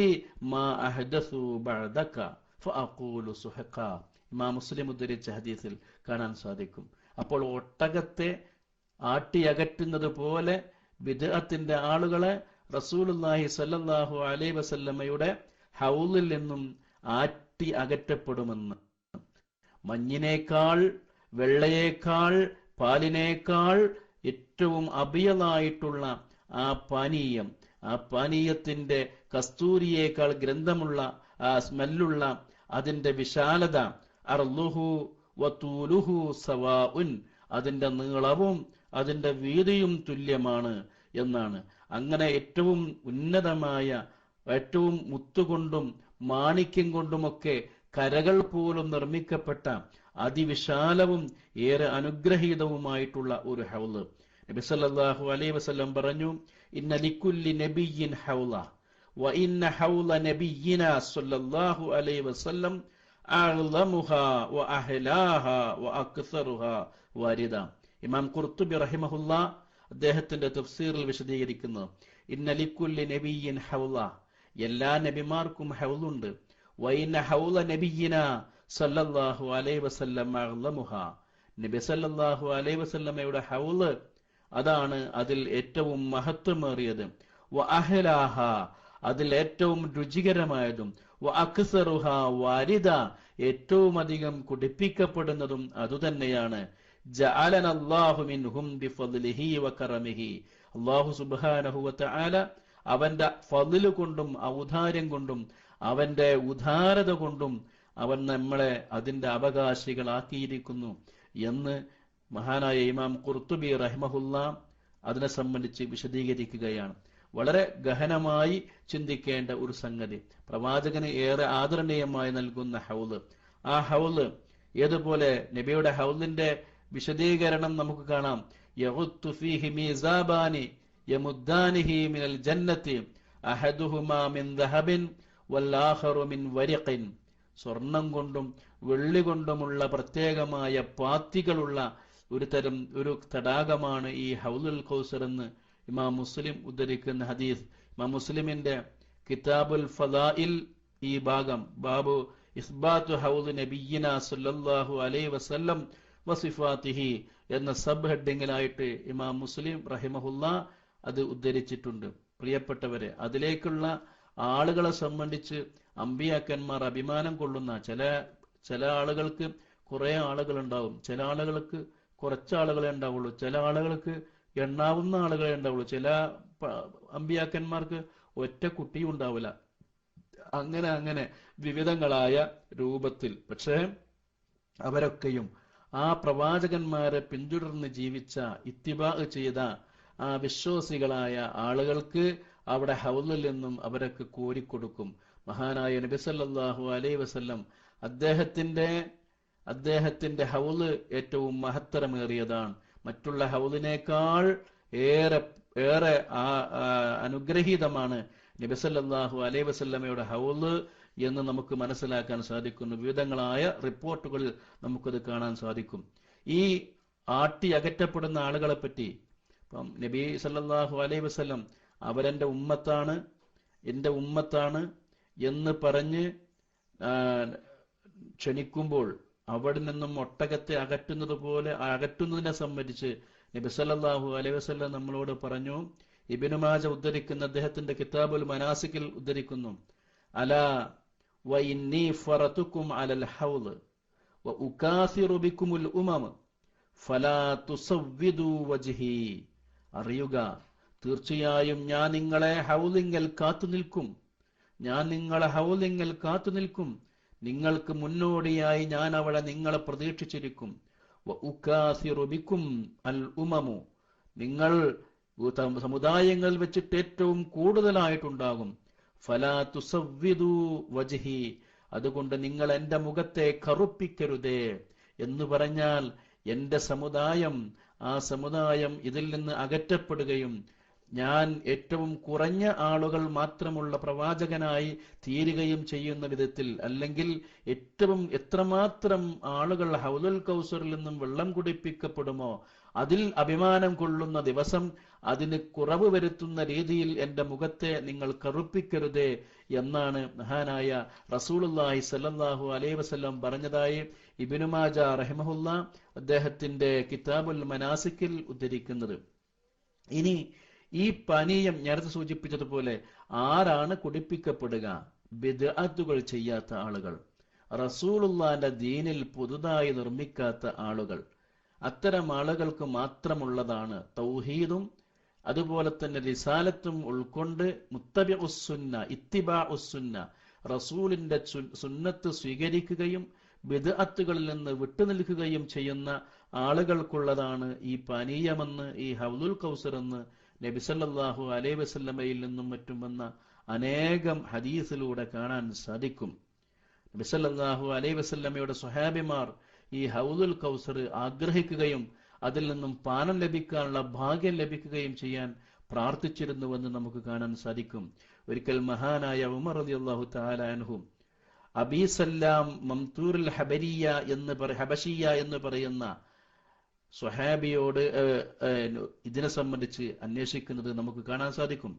മാ അഹ്ദസു ബഅദക ഫഅഖൂലു സുഹഖാ. ഇമാം മുസ്ലിം ഉദ്ധരിച്ച ഹദീസിൽ കാണാൻ സാധിക്കും. അപ്പോൾ ഒട്ടകത്തെ ആട്ടി അകറ്റുന്നത് പോലെ ബിദ്അത്തിന്റെ ആളുകളെ റസൂലുള്ളാഹി സ്വല്ലല്ലാഹു അലൈഹി വസല്ലമയുടെ ഹൗളിൽ നിന്നും ആട്ടി അകറ്റപ്പെടുമെന്ന്. മഞ്ഞിനേക്കാൾ, വെള്ളയേക്കാൾ, പാലിനേക്കാൾ ഏറ്റവും അബിയലായിട്ടുള്ള ആ പാനീയം, ആ പാനീയത്തിന്റെ കസ്തൂരിയേക്കാൾ ഗ്രന്ഥമുള്ള, ആ സ്മെല്ലുള്ള അതിന്റെ വിശാലത, അർളുഹു വതൂലുഹു സവാഉൻ, അതിന്റെ നീളവും അതിന്റെ വീതിയും തുല്യമാണ് എന്നാണ്. അങ്ങനെ ഏറ്റവും ഉന്നതമായ, ഏറ്റവും മുത്തുകൊണ്ടും മാണിക്യം കൊണ്ടുമൊക്കെ കരകൾ പോലും നിർമ്മിക്കപ്പെട്ട അതിവിശാലവും ഏറെ അനുഗ്രഹീതവുമായിട്ടുള്ള ഒരു ഹൗള്. നബി സല്ലല്ലാഹു അലൈഹി വസല്ലം പറഞ്ഞു, ഇന്ന ലികുല്ലി നബിയ്യിൻ ഹൗള വ ഇന്ന ഹൗള നബിയ്യിനാ സല്ലല്ലാഹു അലൈഹി വസല്ലം അഅ്ളമുഹാ വ അഹ്ലാഹാ വ അക്സറുഹാ വാരിദ. ഇമാം ഖുർത്തുബി റഹിമഹുല്ലാ അദ്ദേഹത്തിന്റെ തഫ്സീറിൽ വിശദീകരിക്കുന്നു, ഇന്ന ലികുല്ലി നബിയ്യിൻ ഹൗള, എല്ലാ നബിമാർക്കും ഹൗളുണ്ട്. വ ഇന്ന ഹൗള നബിയ്യിനാ സല്ലല്ലാഹു അലൈഹി വസല്ലം അഅ്ളമുഹാ, നബി സല്ലല്ലാഹു അലൈഹി വസല്ലമയുടെ ഹൗള് അതാണ് അതിൽ ഏറ്റവും മഹത്വമേറിയത്. വ അഹ്ലാഹ, അതിൽ ഏറ്റവും രുചികരമായതും. വ അക്സറുഹ വാരിദ, ഏറ്റവും അധികം കുടിപ്പിക്കപ്പെടുന്നതും അതുതന്നെയാണ്. ജഅലനല്ലാഹു മിൻഹും ബിഫദ്ലിഹി വ കറമിഹി, അല്ലാഹു സുബ്ഹാനഹു വ തആല അവന്റെ ഫദ്ല് കൊണ്ടും ഔദാര്യം കൊണ്ടും അവന്റെ ഉദാരത കൊണ്ടും അവൻ നമ്മളെ അതിന്റെ അവകാശികളാക്കിയിരിക്കുന്നു എന്ന് മഹാനായ ഇമാം ഖുർത്തുബി റഹിമഹുല്ലാ അതിനെ സംബന്ധിച്ച് വിശദീകരിക്കുകയാണ്. വളരെ ഗഹനമായി ചിന്തിക്കേണ്ട ഒരു സംഗതി. പ്രവാചകന് ഏറെ ആദരണീയമായി നൽകുന്ന ഹൗള്, ആ ഹൗള് ഏതുപോലെ നബിയുടെ ഹൗളിന്റെ വിശദീകരണം നമുക്ക് കാണാം. യഗുത്തു ഫീഹി മീസാബാനി യമുദ്ദാനിഹി മിനൽ ജന്നത്തി അഹദുഹുമാ മിൻ ദഹബിൻ വല്ലാഖറു മിൻ വരിഖിൻ, സ്വർണം കൊണ്ടും വെള്ളി കൊണ്ടുമുള്ള പ്രത്യേകമായ പാത്തികളുള്ള ഒരു തടാകമാണ് ഈ ഹൗലുൽ കൗസർ എന്ന് ഇമാം മുസ്ലിം ഉദ്ധരിക്കുന്ന ഹദീസ്. ഇമാം മുസ്ലിമിന്റെ കിതാബുൽ ഫദാഇൽ ഈ ഭാഗം, ബാബു ഇസ്ബാത്തു ഹൗദ് നബിയ്യിനാ സല്ലല്ലാഹു അലൈഹി വസല്ലം വസിഫാത്തിഹി എന്ന സബ് ഹെഡിങ്ങിലായിട്ട് ഇമാം മുസ്ലിം റഹിമഹുല്ലാ അത് ഉദ്ധരിച്ചിട്ടുണ്ട്. പ്രിയപ്പെട്ടവരെ, അതിലേക്കുള്ള ആളുകളെ സംബന്ധിച്ച് അമ്പിയാക്കന്മാർ അഭിമാനം കൊള്ളുന്ന ചില ആളുകൾക്ക് കുറെ ആളുകൾ ഉണ്ടാവും, ചില ആളുകൾക്ക് കുറച്ചാളുകളെ ഉണ്ടാവുള്ളൂ, ചില ആളുകൾക്ക് എണ്ണാവുന്ന ആളുകളെ ഉണ്ടാവുള്ളൂ, ചില അമ്പിയാക്കന്മാർക്ക് ഒറ്റ കുട്ടിയും ഉണ്ടാവില്ല. അങ്ങനെ വിവിധങ്ങളായ രൂപത്തിൽ. പക്ഷേ അവരൊക്കെയും ആ പ്രവാചകന്മാരെ പിന്തുടർന്ന് ജീവിച്ച, ഇത്തിബാ ചെയ്ത ആ വിശ്വാസികളായ ആളുകൾക്ക് അവിടെ ഹൗലിൽ നിന്നും അവരൊക്കെ കോരിക്കൊടുക്കും. മഹാനായ നബി സല്ലല്ലാഹു അലൈഹി വസല്ലം അദ്ദേഹത്തിന്റെ ഹൗല് ഏറ്റവും മഹത്തരമേറിയതാണ്. മറ്റുള്ള ഹൗലിനേക്കാൾ ഏറെ ഏറെ അനുഗ്രഹീതമാണ് നബി സല്ലല്ലാഹു അലൈഹി വസല്ലമയുടെ ഹൗള് എന്ന് നമുക്ക് മനസ്സിലാക്കാൻ സാധിക്കുന്നു. വിവിധങ്ങളായ റിപ്പോർട്ടുകളിൽ നമുക്കത് കാണാൻ സാധിക്കും. ഈ ആട്ടി അകറ്റപ്പെടുന്ന ആളുകളെ പറ്റി ഇപ്പം നബി സല്ലല്ലാഹു അലൈഹി വസല്ലം അവരെന്റെ ഉമ്മത്താണ്, എന്റെ ഉമ്മത്താണ് എന്ന് പറഞ്ഞ് ക്ഷണിക്കുമ്പോൾ അവിടെ നിന്നും ഒട്ടകത്തെ അകറ്റുന്നത് പോലെ അകറ്റുന്നതിനെ സംബന്ധിച്ച് നബി സല്ലല്ലാഹു അലൈഹി വസല്ലം നമ്മളോട് പറഞ്ഞു. ഇബ്നു മാജ ഉദ്ധരിക്കുന്ന അദ്ദേഹത്തിന്റെ കിതാബുൽ മനാസിക്കിൽ ഉദ്ധരിക്കുന്നു, അലാ വ ഇന്നി ഫറതുകും അലൽ ഹൗള് വ ഉകാസിറു ബികുമുൽ ഉമം ഫലാ തുസവ്വിദു വജ്ഹി. അറിയുക, തീർച്ചയായും ഞാൻ നിങ്ങളെ ഹൗലിങ്കൽ കാത്തുനിൽക്കും, ഞാൻ നിങ്ങളെ ഹൗലിങ്കൽ കാത്തുനിൽക്കും, നിങ്ങൾക്ക് മുന്നോടിയായി ഞാൻ അവിടെ നിങ്ങളെ പ്രതീക്ഷിച്ചിരിക്കും. വ ഉകാസിറു ബികും അൽ ഉമമു, നിങ്ങൾ സമുദായങ്ങൾ വെച്ചിട്ട് ഏറ്റവും കൂടുതലായിട്ടുണ്ടാകും. ഫലാ തുസവ്വിദു വജ്ഹി, അതുകൊണ്ട് നിങ്ങൾ എന്റെ മുഖത്തെ കറുപ്പിക്കരുതേ എന്ന് പറഞ്ഞാൽ എന്റെ സമുദായം, ആ സമുദായം ഇതിൽ നിന്ന് അകറ്റപ്പെടുകയും ഞാൻ ഏറ്റവും കുറഞ്ഞ ആളുകൾ മാത്രമുള്ള പ്രവാചകനായി തീരുകയും ചെയ്യുന്ന വിധത്തിൽ, അല്ലെങ്കിൽ എത്രമാത്രം ആളുകൾ ഹൗലുൽ കൗസറിൽ നിന്നും വെള്ളം കുടിപ്പിക്കപ്പെടുമോ അതിൽ അഭിമാനം കൊള്ളുന്ന ദിവസം അതിന് കുറവ് വരുത്തുന്ന രീതിയിൽ എന്റെ മുഖത്തെ നിങ്ങൾ കറുപ്പിക്കരുതേ എന്നാണ് മഹാനായ റസൂലുള്ളാഹി സ്വല്ലല്ലാഹു അലൈഹി വസല്ലം പറഞ്ഞതായി ഇബ്നു മാജ റഹിമഹുല്ലാ അദ്ദേഹത്തിന്റെ കിതാബുൽ മനാസിക്കിൽ ഉദ്ധരിക്കുന്നത്. ഇനി ഈ പാനീയം നേരത്തെ സൂചിപ്പിച്ചതുപോലെ ആരാണ് കുടിപ്പിക്കപ്പെടുക? ബിദ്അത്തുകൾ ചെയ്യാത്ത ആളുകൾ, റസൂലുള്ളാന്റെ ദീനിൽ പുതുതായി നിർമ്മിക്കാത്ത ആളുകൾ. അത്തരം ആളുകൾക്ക് മാത്രമുള്ളതാണ് തൗഹീദും അതുപോലെ തന്നെ റിസാലത്തും ഉൾക്കൊണ്ട് മുത്തബിഉസ്സുന്ന, ഇത്തിബാഉസ്സുന്ന, റസൂലിന്റെ സുന്നത്ത് സ്വീകരിക്കുകയും ബിദ്അത്തുകളിൽ നിന്ന് വിട്ടുനിൽക്കുകയും ചെയ്യുന്ന ആളുകൾക്കുള്ളതാണ് ഈ പാനീയമെന്ന്, ഈ ഹൗലുൽ കൗസർ എന്ന് നബി സല്ലല്ലാഹു അലൈഹി വസല്ലമയിൽ നിന്നും മറ്റും വന്ന അനേകം ഹദീസിലൂടെ കാണാൻ സാധിക്കും. നബി സല്ലല്ലാഹു അലൈഹി വസല്ലമയുടെ സ്വഹാബിമാർ ഈ ഹൗലുൽ കൗസർ ആഗ്രഹിക്കുകയും അതിൽ നിന്നും പാനം ലഭിക്കാനുള്ള ഭാഗ്യം ലഭിക്കുകയും ചെയ്യാൻ പ്രാർത്ഥിച്ചിരുന്നുവെന്ന് നമുക്ക് കാണാൻ സാധിക്കും. ഒരിക്കൽ മഹാനായ ഉമർ റളിയല്ലാഹു തആല അൻഹു അബീ സല്ലാം മംതൂറുൽ ഹബശിയ എന്ന് പറയുന്ന സ്വഹാബിയോട് ഇതിനെ സംബന്ധിച്ച് അന്വേഷിക്കുന്നത് നമുക്ക് കാണാൻ സാധിക്കും.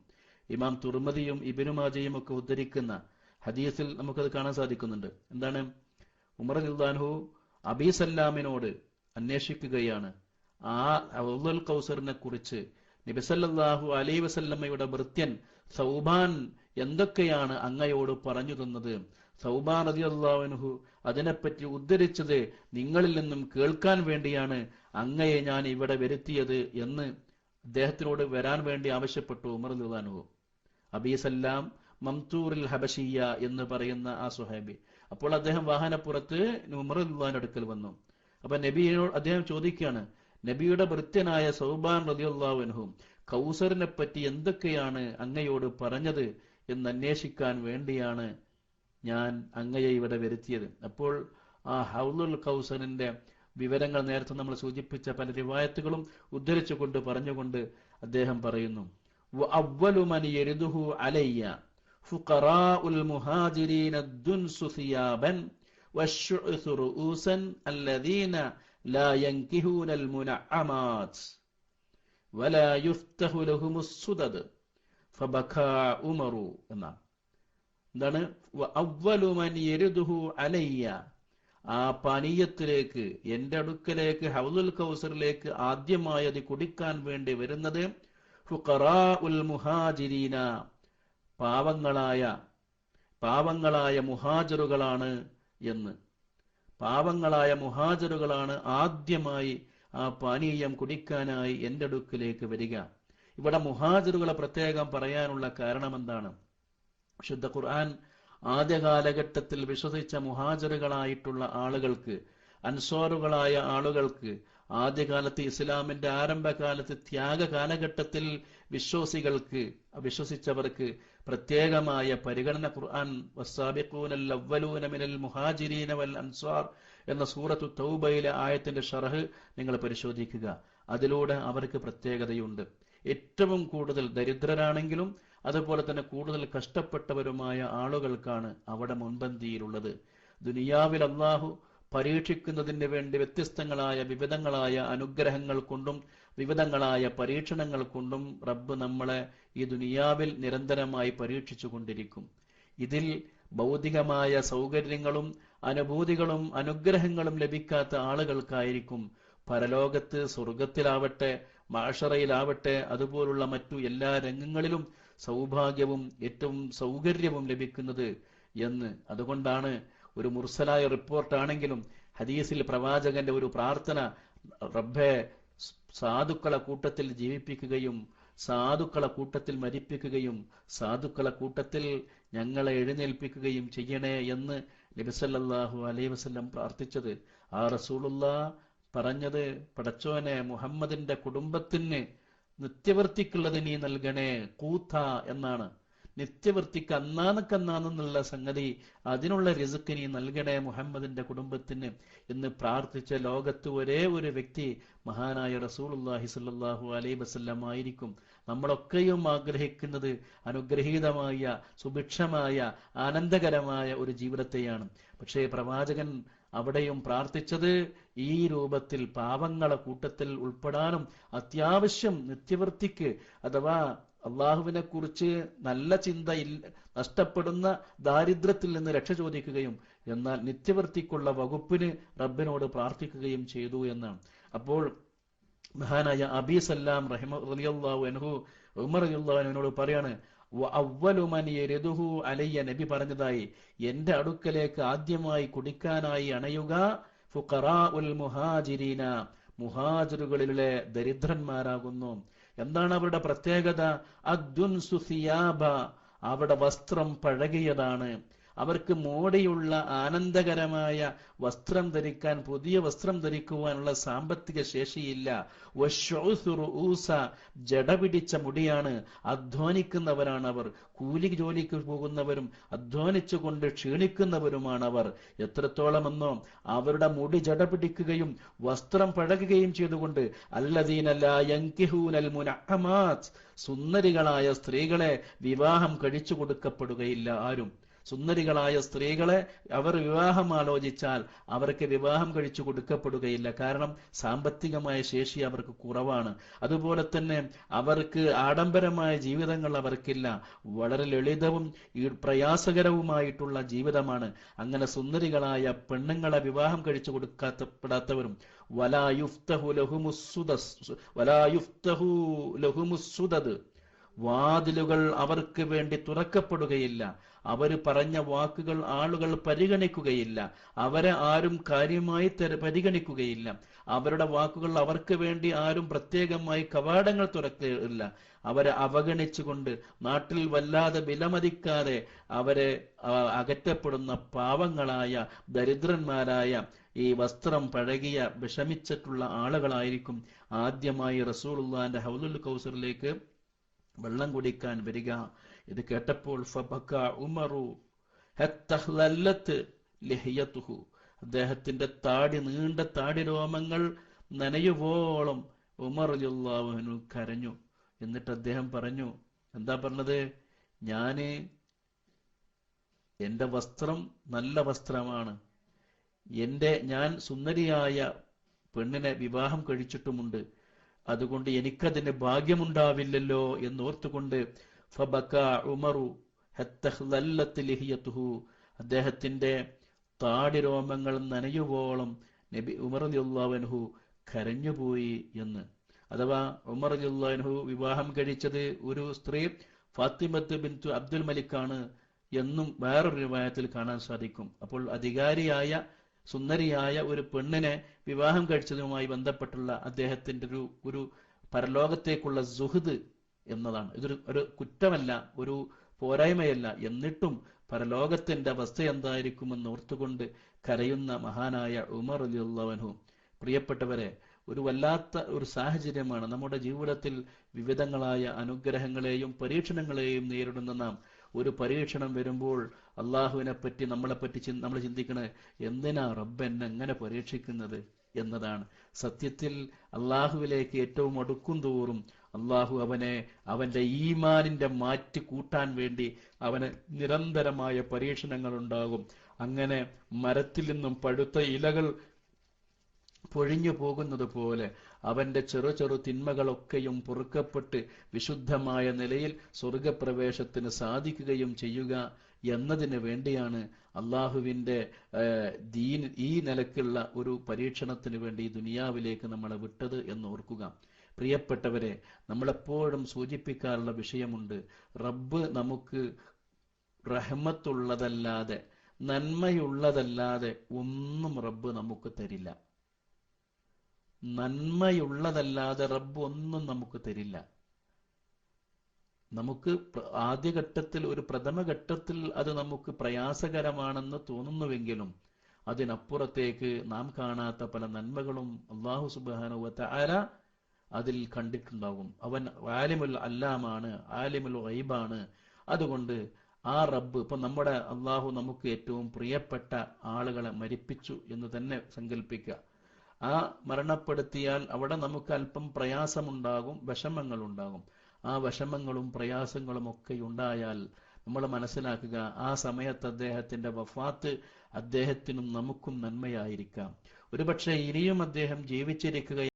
ഇമാം തുർമദിയും ഇബ്നു മാജയും ഒക്കെ ഉദ്ധരിക്കുന്ന ഹദീസിൽ നമുക്കത് കാണാൻ സാധിക്കുന്നുണ്ട്. എന്താണ്? ഉമർ റളിയല്ലാഹു അൻഹു അബീ സല്ലാമിനോട് അന്വേഷിക്കുകയാണ് ആ ഹൗലുൽ കൗസറിനെ കുറിച്ച്. നബി സല്ലല്ലാഹു അലൈഹി വസല്ലമയുടെ ഭൃത്യൻ സൗബാൻ എന്തൊക്കെയാണ് അങ്ങയോട് പറഞ്ഞു തന്നത്? സൗബാൻ റളിയല്ലാഹു അൻഹു അതിനെപ്പറ്റി ഉദ്ധരിച്ചത് നിങ്ങളിൽ നിന്നും കേൾക്കാൻ വേണ്ടിയാണ് അങ്ങയെ ഞാൻ ഇവിടെ വരുത്തിയത് എന്ന് അദ്ദേഹത്തിനോട് വരാൻ വേണ്ടി ആവശ്യപ്പെട്ടു ഉമർ റളിയല്ലാഹു അൻഹു. അബീ സല്ലാം മംതൂറുൽ ഹബശിയ എന്ന് പറയുന്ന ആ സുഹാബി. അപ്പോൾ അദ്ദേഹം വാഹനപ്പുറത്ത് ഉമർ റളിയല്ലാഹുവിന്റെ അടുക്കൽ വന്നു. അപ്പൊ നബിയോട് അദ്ദേഹം ചോദിക്കുകയാണ്, നബിയുടെ ഭൃത്യനായ സൗബാൻ റളിയല്ലാഹു അൻഹു കൗസറിനെ പറ്റി എന്തൊക്കെയാണ് അങ്ങയോട് പറഞ്ഞത് എന്ന് അന്വേഷിക്കാൻ വേണ്ടിയാണ് ഞാൻ അങ്ങയെ ഇവിടെ വരുത്തിയത്. അപ്പോൾ ആ ഹൗലുൽ കൗസറിന്റെ വിവരങ്ങൾ നേരത്തെ നമ്മൾ സൂചിപ്പിച്ച പല റിവായത്തുകളും ഉദ്ധരിച്ചുകൊണ്ട് പറഞ്ഞുകൊണ്ട് അദ്ദേഹം പറയുന്നു, അവ്വലു മൻ യരിദുഹു അലയ്യ ഫുഖറാഉൽ മുഹാജിരീന ദുൻസു സിയാബൻ വശുഉസു റൂസൻ അല്ലദീന ലാ യൻകിഹൂനൽ മുനഅമാത് വലാ യുഫ്തഹു ലഹുമുസ് സുദദ് ഫബകാ ഉമറു എന്നാണ്. എന്താണ്? അവ്വലു മൻ യരിദുഹു അലയ്യ, ആ പാനീയത്തിലേക്ക് എന്റെ അടുക്കലേക്ക് ഹൗലുൽ കൗസറിലേക്ക് ആദ്യമായി അത് കുടിക്കാൻ വേണ്ടി വരുന്നത് ഫുഖറാഉൽ മുഹാജിരീന, പാവങ്ങളായ മുഹാജിറുകളാണ് എന്ന്. പാവങ്ങളായ മുഹാജിറുകളാണ് ആദ്യമായി ആ പാനീയം കുടിക്കാനായി എന്റെ അടുക്കിലേക്ക് വരിക. ഇവിടെ മുഹാജിറുകളെ പ്രത്യേകം പറയാനുള്ള കാരണം എന്താണ്? വിശുദ്ധ ഖുർആൻ ആദ്യ കാലഘട്ടത്തിൽ വിശ്വസിച്ച മുഹാജിറുകളായിട്ടുള്ള ആളുകൾക്ക്, അൻസ്വാറുകളായ ആളുകൾക്ക്, ആദ്യകാലത്ത് ഇസ്ലാമിന്റെ ആരംഭകാലത്ത് ത്യാഗ കാലഘട്ടത്തിൽ വിശ്വസിച്ചവർക്ക് പ്രത്യേകമായ പരിഗണന ഖുർആൻ വസ്സാബിഖൂനൽ അവ്വലൂന മിനൽ മുഹാജിരീന വൽ അൻസ്വാർ എന്ന സൂറത്തു തൗബയിലെ ആയത്തിന്റെ ഷറഹ് നിങ്ങൾ പരിശോധിക്കുക. അതിലൂടെ അവർക്ക് പ്രത്യേകതയുണ്ട്. ഏറ്റവും കൂടുതൽ ദരിദ്രരാണെങ്കിലും അതുപോലെ തന്നെ കൂടുതൽ കഷ്ടപ്പെട്ടവരുമായ ആളുകൾക്കാണ് അവിടെ മുൻപന്തിയിലുള്ളത്. ദുനിയാവിൽ അല്ലാഹു പരീക്ഷിക്കുന്നതിന് വേണ്ടി വ്യത്യസ്തങ്ങളായ വിവിധങ്ങളായ അനുഗ്രഹങ്ങൾ കൊണ്ടും വിവിധങ്ങളായ പരീക്ഷണങ്ങൾ കൊണ്ടും റബ്ബ് നമ്മളെ ഈ ദുനിയാവിൽ നിരന്തരമായി പരീക്ഷിച്ചു കൊണ്ടിരിക്കും. ഇതിൽ ഭൗതികമായ സൗകര്യങ്ങളും അനുഭൂതികളും അനുഗ്രഹങ്ങളും ലഭിക്കാത്ത ആളുകൾക്കായിരിക്കും പരലോകത്ത് സ്വർഗത്തിലാവട്ടെ മഅ്ശറയിലാവട്ടെ അതുപോലുള്ള മറ്റു എല്ലാ രംഗങ്ങളിലും സൗഭാഗ്യവും ഏറ്റവും സൗകര്യവും ലഭിക്കുന്നത് എന്ന്. അതുകൊണ്ടാണ് ഒരു മുർസലായ റിപ്പോർട്ടാണെങ്കിലും ഹദീസിൽ പ്രവാചകന്റെ ഒരു പ്രാർത്ഥന, റബ്ബേ സാധുക്കളെ കൂട്ടത്തിൽ ജീവിപ്പിക്കുകയും സാധുക്കളെ കൂട്ടത്തിൽ മരിപ്പിക്കുകയും സാധുക്കളെ കൂട്ടത്തിൽ ഞങ്ങളെ എഴുന്നേൽപ്പിക്കുകയും ചെയ്യണേ എന്ന് നബി സല്ലല്ലാഹു അലൈഹി വസല്ലം പ്രാർത്ഥിച്ചത്. ആ റസൂലുള്ളാഹ് പറഞ്ഞത്, പടച്ചോനെ മുഹമ്മദിന്റെ കുടുംബത്തിന് നിത്യവൃത്തിക്കുള്ളത് നീ നൽകണേ കൂത്ത എന്നാണ്. നിത്യവൃത്തിക്ക് അന്നാന്നക്കന്നാന്നുള്ള സംഗതി, അതിനുള്ള റിസ്ക് നീ നൽകണേ മുഹമ്മദിന്റെ കുടുംബത്തിന് എന്ന് പ്രാർത്ഥിച്ച ലോകത്ത് ഒരേ ഒരു വ്യക്തി മഹാനായ റസൂലുള്ളാഹി സ്വല്ലല്ലാഹു അലൈഹി വസല്ലം ആയിരിക്കും. നമ്മളൊക്കെയും ആഗ്രഹിക്കുന്നത് അനുഗ്രഹീതമായ സുഭിക്ഷമായ ആനന്ദകരമായ ഒരു ജീവിതത്തെയാണ്. പക്ഷേ പ്രവാചകൻ അവിടെയും പ്രാർത്ഥിച്ചത് ഈ രൂപത്തിൽ പാവങ്ങളെ കൂട്ടത്തിൽ ഉൾപ്പെടാനും അത്യാവശ്യം നിത്യവൃത്തിക്ക് അഥവാ അള്ളാഹുവിനെ കുറിച്ച് നല്ല ചിന്ത നഷ്ടപ്പെടുന്ന ദാരിദ്ര്യത്തിൽ നിന്ന് രക്ഷ ചോദിക്കുകയും എന്നാൽ നിത്യവൃത്തിക്കുള്ള വകുപ്പിന് റബ്ബിനോട് പ്രാർത്ഥിക്കുകയും ചെയ്തു എന്നാണ്. അപ്പോൾ മഹാനായ അബീ സല്ലാം റളിയല്ലാഹു അൻഹു ഉമർ റളിയല്ലാഹു അൻഹുവിനോട് പറയാണ്, അവ്വലു മൻ യരിദുഹു അലയ്യ, നബി പറഞ്ഞതായി, എന്റെ അടുക്കലേക്ക് ആദ്യമായി കുടിക്കാനായി അണയുക ഫുഖറാഉൽ മുഹാജിരീന, മുഹാജിറുകളിലെ ദരിദ്രന്മാരാകുന്നു. എന്താണ് അവരുടെ പ്രത്യേകത? അദ്ദുൻസു സിയാബ, അവിടെ വസ്ത്രം പഴകിയതാണ്. അവർക്ക് മോടിയുള്ള ആനന്ദകരമായ വസ്ത്രം ധരിക്കാൻ, പുതിയ വസ്ത്രം ധരിക്കുവാനുള്ള സാമ്പത്തിക ശേഷിയില്ല. ജട പിടിച്ച മുടിയാണ്. അധ്വാനിക്കുന്നവരാണ് അവർ. കൂലി ജോലിക്ക് പോകുന്നവരും അധ്വാനിച്ചുകൊണ്ട് ക്ഷീണിക്കുന്നവരുമാണ് അവർ. എത്രത്തോളമെന്നോ അവരുടെ മുടി ജട പിടിക്കുകയും വസ്ത്രം പഴകുകയും ചെയ്തുകൊണ്ട് അല്ലദീന ലാ യൻകിഹൂനൽ മുനഅമാത്, സുന്ദരികളായ സ്ത്രീകളെ വിവാഹം കഴിച്ചു കൊടുക്കപ്പെടുകയില്ല ആരും. സുന്ദരികളായ സ്ത്രീകളെ അവർ വിവാഹം ആലോചിച്ചാൽ അവർക്ക് വിവാഹം കഴിച്ചു കൊടുക്കപ്പെടുകയില്ല. കാരണം സാമ്പത്തികമായ ശേഷി അവർക്ക് കുറവാണ്. അതുപോലെ തന്നെ അവർക്ക് ആഡംബരമായ ജീവിതങ്ങൾ അവർക്കില്ല. വളരെ ലളിതവും പ്രയാസകരവുമായിട്ടുള്ള ജീവിതമാണ്. അങ്ങനെ സുന്ദരികളായ പെണ്ണുങ്ങളെ വിവാഹം കഴിച്ചു കൊടുക്കപ്പെടാത്തവരും വലാ യുഫ്തഹു ലഹുമുസ്സുദദ്, വാതിലുകൾ അവർക്ക് വേണ്ടി തുറക്കപ്പെടുകയില്ല. അവർ പറഞ്ഞ വാക്കുകൾ ആളുകൾ പരിഗണിക്കുകയില്ല. അവരെ ആരും കാര്യമായി പരിഗണിക്കുകയില്ല. അവരുടെ വാക്കുകൾ അവർക്ക് വേണ്ടി ആരും പ്രത്യേകമായി കവാടങ്ങൾ തുറക്കുകയില്ല. അവരെ അവഗണിച്ചുകൊണ്ട് നാട്ടിൽ വല്ലാതെ വിലമതിക്കാതെ അവരെ അകറ്റപ്പെടുന്ന പാവങ്ങളായ ദരിദ്രന്മാരായ ഈ വസ്ത്രം പഴകിയ വിഷമിച്ചിട്ടുള്ള ആളുകളായിരിക്കും ആദ്യമായി റസൂലുള്ളാഹിന്റെ ഹൗലുൽ കൗസറിലേക്ക് വെള്ളം കുടിക്കാൻ വരിക. ഇത് കേട്ടപ്പോൾ ഫബക ഉമറു ഹത്തഹ്ലല്ലത്ത് ലഹിയതുഹു, അദ്ദേഹത്തിന്റെ നീണ്ട താടി രോമങ്ങൾ നനയുവോളം ഉമർ റളിയല്ലാഹു അൻഹു കരഞ്ഞു. എന്നിട്ട് അദ്ദേഹം പറഞ്ഞു, എന്താ പറഞ്ഞത്? എന്റെ വസ്ത്രം നല്ല വസ്ത്രമാണ്. ഞാൻ സുന്ദരിയായ പെണ്ണിനെ വിവാഹം കഴിച്ചിട്ടുമുണ്ട്. അതുകൊണ്ട് എനിക്കതിന് ഭാഗ്യമുണ്ടാവില്ലല്ലോ എന്നോർത്തുകൊണ്ട് ഫബക ഉമറു ഹത്തഹ്ലല്ലത്ത് ലഹിയതുഹു, അദ്ദേഹത്തിന്റെ താടി രോമങ്ങൾ നനയുവോളം നബി ഉമർ റളിയല്ലാഹു അൻഹു കരഞ്ഞുപോയി എന്ന്. അഥവാ ഉമർ റളിയല്ലാഹു അൻഹു വിവാഹം കഴിച്ചത് ഒരു സ്ത്രീ ഫാത്തിമത്ത് ബിൻതു അബ്ദുൽ മലിക്കാണ് എന്നും വേറൊരു റിവായത്തിൽ കാണാൻ സാധിക്കും. അപ്പോൾ അധികാരിയായ സുന്ദരിയായ ഒരു പെണ്ണിനെ വിവാഹം കഴിച്ചതുമായി ബന്ധപ്പെട്ടുള്ള അദ്ദേഹത്തിന്റെ ഒരു പരലോകത്തേക്കുള്ള സുഹൃദ് എന്നതാണ്. ഇതൊരു കുറ്റമല്ല, ഒരു പോരായ്മയല്ല. എന്നിട്ടും പരലോകത്തിന്റെ അവസ്ഥ എന്തായിരിക്കുമെന്ന് ഓർത്തുകൊണ്ട് കരയുന്ന മഹാനായ ഉമർ റളിയല്ലാഹു അൻഹു. പ്രിയപ്പെട്ടവരെ, ഒരു വല്ലാത്ത ഒരു സാഹചര്യമാണ് നമ്മുടെ ജീവിതത്തിൽ വിവിധങ്ങളായ അനുഗ്രഹങ്ങളെയും പരീക്ഷണങ്ങളെയും നേരിടുന്ന നാം. ഒരു പരീക്ഷണം വരുമ്പോൾ അള്ളാഹുവിനെ പറ്റി നമ്മളെപ്പറ്റി നമ്മൾ ചിന്തിക്കണത് എന്തിനാ റബ്ബ് എന്നെ എങ്ങനെ പരീക്ഷിക്കുന്നത് എന്നതാണ്. സത്യത്തിൽ അള്ളാഹുവിലേക്ക് ഏറ്റവും അടുക്കും തോറും അള്ളാഹു അവന്റെ ഈമാനിന്റെ മാറ്റ് കൂട്ടാൻ വേണ്ടി അവന് നിരന്തരമായ പരീക്ഷണങ്ങൾ ഉണ്ടാകും. അങ്ങനെ മരത്തിൽ നിന്നും പഴുത്ത ഇലകൾ പൊഴിഞ്ഞു പോകുന്നത് പോലെ അവന്റെ ചെറു ചെറു തിന്മകളൊക്കെയും പൊറുക്കപ്പെട്ട് വിശുദ്ധമായ നിലയിൽ സ്വർഗപ്രവേശത്തിന് സാധിക്കുകയും ചെയ്യുക എന്നതിന് വേണ്ടിയാണ് അള്ളാഹുവിന്റെ ദീൻ ഈ നിലക്കുള്ള ഒരു പരീക്ഷണത്തിന് വേണ്ടി ദുനിയാവിലേക്ക് നമ്മളെ വിട്ടത് എന്ന് ഓർക്കുക. പ്രിയപ്പെട്ടവരെ, നമ്മളെപ്പോഴും സൂചിപ്പിക്കാറുള്ള വിഷയമുണ്ട്. റബ്ബ് നമുക്ക് റഹ്മത്തുള്ളതല്ലാതെ നന്മയുള്ളതല്ലാതെ ഒന്നും റബ്ബ് നമുക്ക് തരില്ല. നന്മയുള്ളതല്ലാതെ റബ്ബ് ഒന്നും നമുക്ക് തരില്ല. നമുക്ക് ആദ്യഘട്ടത്തിൽ, ഒരു പ്രഥമഘട്ടത്തിൽ അത് നമുക്ക് പ്രയാസകരമാണെന്ന് തോന്നുന്നുവെങ്കിലും അതിനപ്പുറത്തേക്ക് നാം കാണാത്ത പല നന്മകളും അല്ലാഹു സുബ്ഹാനഹു വ തആല അതിൽ കണ്ടിട്ടുണ്ടാകും. അവൻ ആലിമുൽ അല്ലാമാണ്, ആലിമുൽ ഗൈബാണ്. അതുകൊണ്ട് ആ റബ്ബ്, ഇപ്പൊ നമ്മുടെ അള്ളാഹു നമുക്ക് ഏറ്റവും പ്രിയപ്പെട്ട ആളുകളെ മരിപ്പിച്ചു എന്ന് തന്നെ സങ്കല്പിക്കുക. ആ മരണപ്പെടുത്തിയാൽ അവിടെ നമുക്ക് അല്പം പ്രയാസമുണ്ടാകും, വിഷമങ്ങളുണ്ടാകും. ആ വിഷമങ്ങളും പ്രയാസങ്ങളും ഒക്കെ ഉണ്ടായാൽ നമ്മൾ മനസ്സിലാക്കുക, ആ സമയത്ത് അദ്ദേഹത്തിന്റെ വഫാത്ത് അദ്ദേഹത്തിനും നമുക്കും നന്മയായിരിക്കാം. ഒരുപക്ഷെ ഇനിയും അദ്ദേഹം ജീവിച്ചിരിക്കുക